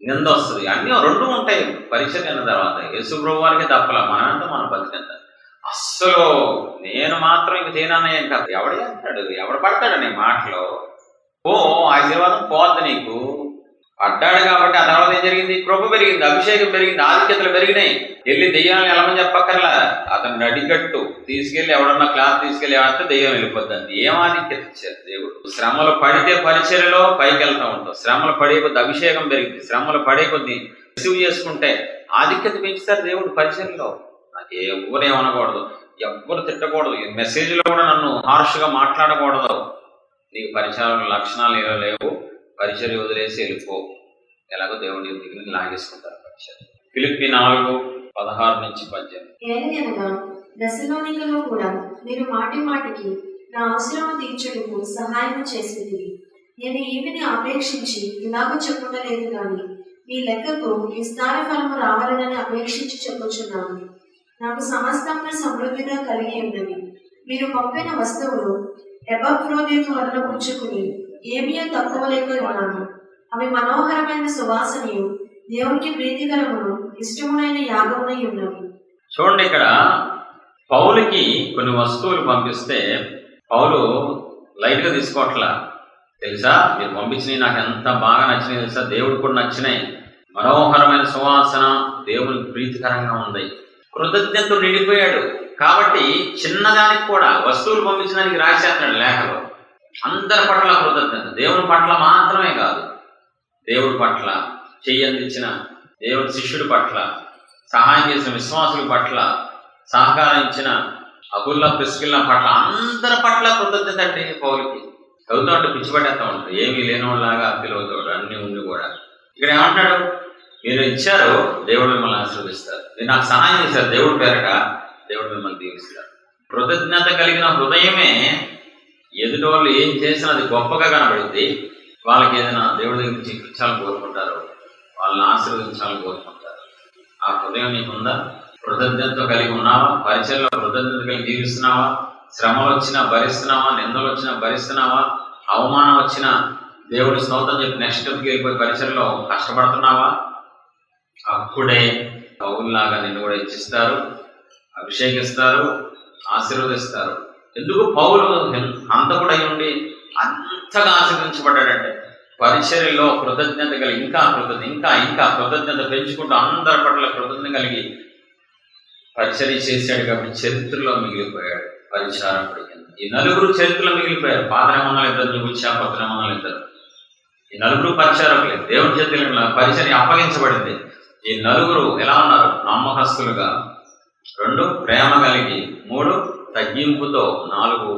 నింద వస్తుంది, అన్నీ రెండు ఉంటాయి పరిచర్య అన్న తర్వాత. యేసు ప్రభు వారికి తప్పల, మనంతా మన బతికంత. అస్సలు నేను మాత్రం ఇంక చేయనన్నయ్య ఇంకా ఎవడే అంటాడు, ఎవడు పడతాడు నీ మాటలో. ఆశీర్వాదం పోద్ది నీకు. పడ్డాడు కాబట్టి ఆ తర్వాత ఏం జరిగింది? కృప పెరిగింది, అభిషేకం పెరిగింది, ఆధిక్యతలు పెరిగినాయి. వెళ్ళి దెయ్యాలను ఎలమని చెప్పక్కర్లా. అతను నడిగట్టు తీసుకెళ్ళి ఎవడన్నా క్లాస్ తీసుకెళ్ళి అంటే దెయ్యం వెళ్ళిపోద్ది. ఏం ఆధిక్యత ఇచ్చారు దేవుడు? శ్రమలు పడితే పరిచర్యలో పైకి వెళ్తూ ఉంటాం. శ్రమలు పడే కొద్ది అభిషేకం పెరిగింది, శ్రమలు పడే కొద్ది రిసీవ్ చేసుకుంటే ఆధిక్యత పెంచుతారు దేవుడు పరిచర్యలో. నాకు ఎవరేమనకూడదు, ఎవ్వరు తిట్టకూడదు, మెసేజ్లో కూడా నన్ను హార్ష్గా మాట్లాడకూడదు. నీకు పరిచయాల లక్షణాలు ఏవో లేవు, పరిచర్య వదిలేసి వెళ్ళిపో. ఎలాగో దేవుడి దగ్గరికి లాగేసుకుంటారు పరిచర్య. ఫిలిప్పీ 4:16-18. ఏలయనగా దశలోనికలో కూడా మీరు మాటి మాటికి నా అవసరము తీర్చుటకు సహాయం చేసింది. నేను ఈవిని అపేక్షించి ఇలాగ చెప్పుటలేదు కానీ మీ లెక్కకు విస్తార ఫలము రావాలని అపేక్షించి చెప్పుచున్నాను. నాకు సమస్తమును సమృద్ధిగా కలిగి ఉన్నది. మీరు పంపిన వస్తువులు ఎపఫ్రోదితు వలన పుచ్చుకుని ఏమీ తక్కువ లేక ఉన్నాను. అవి మనోహరమైన సువాసనయు దేవునికి ప్రీతికరమును ఇష్టమునైన యాగమునై ఉన్నవి. చూడండి, ఇక్కడ పౌలుకి కొన్ని వస్తువులు పంపిస్తే పౌలు లైట్గా తీసుకోవట్లా. తెలుసా, మీరు పంపించినవి నాకు ఎంత బాగా నచ్చినాయి తెలుసా, దేవుడు కూడా నచ్చినాయి. మనోహరమైన సువాసన, దేవునికి ప్రీతికరంగా ఉంది. కృతజ్ఞతతో నిండిపోయాడు. కాబట్టి చిన్నదానికి కూడా వస్తువులు పంపించడానికి రాసేస్తున్నాడు లేఖలో. అందరి పట్ల కృతజ్ఞత, దేవుని పట్ల మాత్రమే కాదు, దేవుడి పట్ల చెయ్యందించిన దేవుడి శిష్యుడి పట్ల, సహాయం చేసిన విశ్వాసుల పట్ల, సహకారం ఇచ్చిన అబుల్లా ప్రిస్కిల్లా పట్ల, అందరి పట్ల కృతజ్ఞత. అంటే పౌలుకి చదువుతూ ఉంటే పిచ్చిపడేస్తూ ఉంటాడు, ఏమీ లేనివాళ్ళలాగా పిలువుతాడు అన్నీ ఉండి కూడా. ఇక్కడ ఏమంటాడు? మీరు ఇచ్చారు, దేవుడు మిమ్మల్ని ఆశీర్వదిస్తారు. మీరు నాకు సహాయం చేశారు, దేవుడి పేరట దేవుడు మిమ్మల్ని దీవిస్తారు. కృతజ్ఞత కలిగిన హృదయమే ఎదుటి వాళ్ళు ఏం చేసినా అది గొప్పగా కనబడుద్ది. వాళ్ళకి ఏదైనా దేవుడి దగ్గర నుంచి ఇప్పించాలని కోరుకుంటారు, వాళ్ళని ఆశీర్వదించాలని కోరుకుంటారు. ఆ హృదయం నీకుందా? కృతజ్ఞతతో కలిగి ఉన్నావా? పరిచయంలో కృతజ్ఞత కలిగి జీవిస్తున్నావా? శ్రమలు వచ్చినా భరిస్తున్నావా? నిందలు వచ్చినా భరిస్తున్నావా? అవమానం వచ్చినా దేవుడి స్తోత్రం చెప్పి నెక్స్ట్ స్టెప్కి వెళ్ళిపోయి పరిచయంలో కష్టపడుతున్నావా? అప్పుడే పౌలులాగా నిన్ను కూడా ఇచ్చిస్తారు, అభిషేకిస్తారు, ఆశీర్వదిస్తారు. ఎందుకు? పౌలు హంతకుడై ఉండి అంతగా ఆశీర్వదించబడ్డాడంటే పరిచర్యలో కృతజ్ఞత కలిగి ఇంకా కృతజ్ఞత పెంచుకుంటూ అందరి పట్ల కృతజ్ఞత కలిగి పరిచర్య చేశాడు. కాబట్టి చరిత్రలో మిగిలిపోయాడు పరిచారకుడి కింద. ఈ నలుగురు చరిత్రలో మిగిలిపోయారు. పాదరమణాలు ఇద్దరు, చూపించా పత్రమణాలు ఇద్దరు. ఈ నలుగురు పరిచారకులే. దేవుడి చేతుల పరిచర్య అప్పగించబడింది. ఈ నలుగురు ఎలా ఉన్నారు? నమ్మకస్తులుగా. 2 ప్రేమ కలిగి, 3 తగ్గింపుతో, 4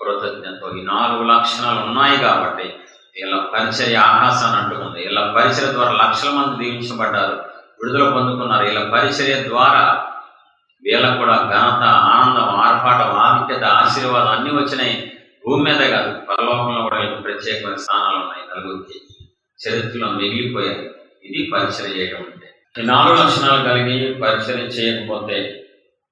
కృతజ్ఞతతో. ఈ 4 లక్షణాలు ఉన్నాయి కాబట్టి వీళ్ళ పరిచర్య ఆకాశాన్ని అంటుకుంది. వీళ్ళ పరిచర్య ద్వారా లక్షల మంది దీవించబడ్డారు, విడుదల పొందుకున్నారు. వీళ్ళ పరిచర్య ద్వారా వీళ్ళకు కూడా ఘనత, ఆనందం, ఆర్భాటం, ఆధిక్యత, ఆశీర్వాదం అన్నీ వచ్చినాయి. భూమి మీద కాదు, పరలోకంలో కూడా వీళ్ళకి ప్రత్యేకమైన స్థానాలు ఉన్నాయి. నలుగురికి చరిత్రలో మిగిలిపోయాయి. ఇది పరిచర్య చేయడం అంటే. ఈ 4 లక్షణాలు కలిగి పరిచర్య చేయకపోతే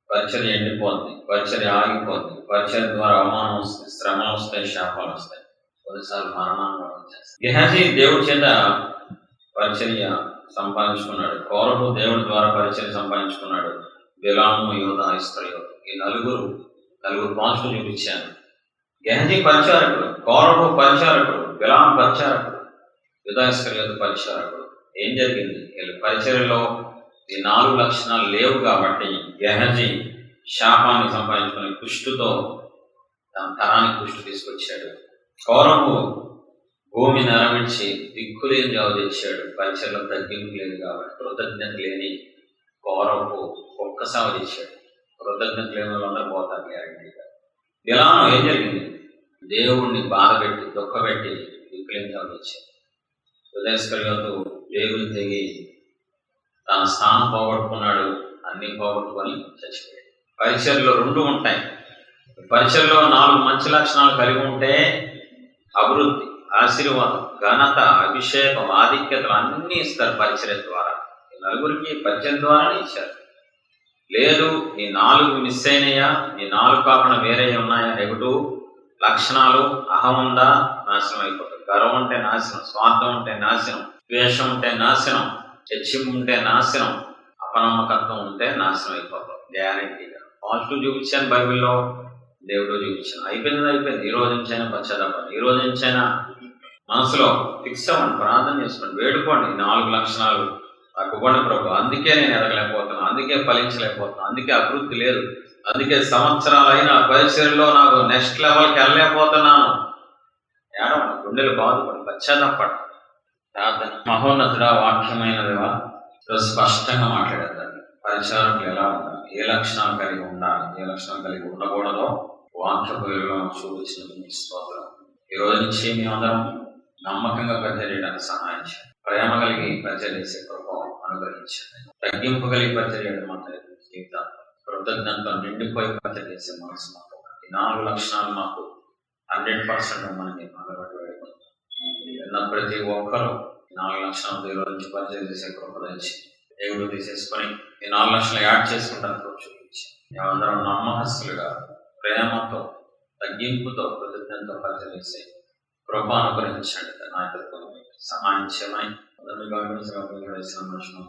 పరిచర్య ఎండిపోతుంది, పరిచర్య ఆగిపోతుంది. పరిచర్య ద్వారా అవమానం వస్తుంది, శ్రమలు వస్తాయి, శాపాలు వస్తాయి, కొన్నిసార్లు మరణాలు కూడా వచ్చేస్తాయి. గెహాజీ దేవుడి చేత పరిచర్య సంపాదించుకున్నాడు. కోరహు దేవుడి ద్వారా పరిచర్య సంపాదించుకున్నాడు. బిలాము, యోధా, ఇస్కరియోతు. ఈ నలుగురు పాజిటివ్ చూపించాను. గెహాజీ పరిచారకుడు, కోరహు పరిచారకుడు, బిలాము పరిచారకుడు, యోధా, ఇస్కరియోతు పరిచారకుడు. ఏం జరిగింది? వీళ్ళ పరిచర్యలో ఈ 4 లక్షణాలు లేవు కాబట్టి గెహాజీ శాపాన్ని సంపాదించుకుని కుష్టుతో తన తరానికి కుష్టు తీసుకొచ్చాడు. కోరహు భూమి నెరవేర్చి దిక్కులేని జాబు తెచ్చాడు. పరిచర్యలో తగ్గింపు లేదు కాబట్టి కృతజ్ఞత లేని కోరహు ఒక్కసారి తెచ్చాడు. కృతజ్ఞత లేని వాళ్ళందరూ పోతారు గ్యారంటీగా. బిలాము ఏం జరిగింది? దేవుణ్ణి బాధపెట్టి దుఃఖపెట్టి దిక్కులేని జాబు తెచ్చాడు. యోధా, ఇస్కరియోతు దేవుని తెగి తన స్థానం పోగొట్టుకున్నాడు, అన్ని పోగొట్టుకొని చచ్చిపోయాడు. పరిచర్యలో 2 ఉంటాయి. పరిచర్యలో 4 మంచి లక్షణాలు కలిగి ఉంటే అభివృద్ధి, ఆశీర్వాదం, ఘనత, అభిషేకం, ఆధిక్యతలు అన్నీ ఇస్తారు పరిచర్య ద్వారా. ఈ నలుగురికి పరిచయం ద్వారానే ఇచ్చారు. లేదు నీ 4 మిస్ అయినాయా, నీ 4 కాకుండా వేరే ఉన్నాయా, నెగటివ్ లక్షణాలు, అహం ఉందా, నాశనం అయిపోతుంది. గర్వం ఉంటే నాశనం, స్వార్థం ఉంటే నాశనం, ద్వేషం ఉంటే నాశనం, హెచ్చింపు ఉంటే నాశనం, అపనమ్మకత్వం ఉంటే నాశనం అయిపోతుంది గ్యారంటీగా. పాజిటివ్ చూపించాను బైబిల్లో, దేవుడు చూపించాను. అయిపోయింది. ఈ రోజు నుంచైనా పశ్చాత్తాపండి. ఈ రోజు నుంచైనా మనసులో ఫిక్స్ అవ్వండి, ప్రార్థన చేసుకోండి, వేడుకోండి. 4 లక్షణాలు నాకు ఇవ్వండి ప్రభు. అందుకే నేను ఎదగలేకపోతున్నాను, అందుకే ఫలించలేకపోతున్నాను, అందుకే అభివృద్ధి లేదు, అందుకే సంవత్సరాలైన పరిచర్యలో నాకు నెక్స్ట్ లెవెల్కి వెళ్ళలేకపోతున్నాను. ఏడవండి, గుండెలు బాధపడి పశ్చాత్తాపడి ప్రార్థన. మహోన్నతుడా, వాక్యమైన దేవా, ఈరోజు స్పష్టంగా మాట్లాడేదాన్ని పరిచారకులు ఎలా ఉండాలి, ఏ లక్షణాలు కలిగి ఉండాలి, ఏ లక్షణాలు కలిగి ఉండకూడదో వాక్య పేరులో చూపించిన స్తోత్రం. ఈ రోజు నుంచి మేమందరం నమ్మకంగా పరిచయం చేయడానికి సహాయం చేయండి. ప్రేమ కలిగి పరిచయం చేసే ప్రభావం అనుగ్రహించండి. తగ్గింపు కలిగి పరిచయం చేయడం మాకు జీవితం కృతజ్ఞతతో నిండిపోయి పరిచయం చేసే మనసు మాకు. ఈ 4 లక్షణాలు మాకు 100% మనకి అలవాటు వేడుకుంటాం. ప్రతి ఒక్కరూ 4 లక్షణాలతో ఈ రోజు నుంచి పరిచయం చేసే కృపదించి దేవుడు తీసేసుకొని ఈ 4 లక్షలు యాడ్ చేసుకుంటానికి చూపించి మేమందరం నమ్మకస్తులుగా ప్రేమతో తగ్గింపుతో కృతజ్ఞతతో పరిచయం చేసే కృప అనుగ్రహించండి. నాయకత్వం సహాయం చేయమని మనుషులు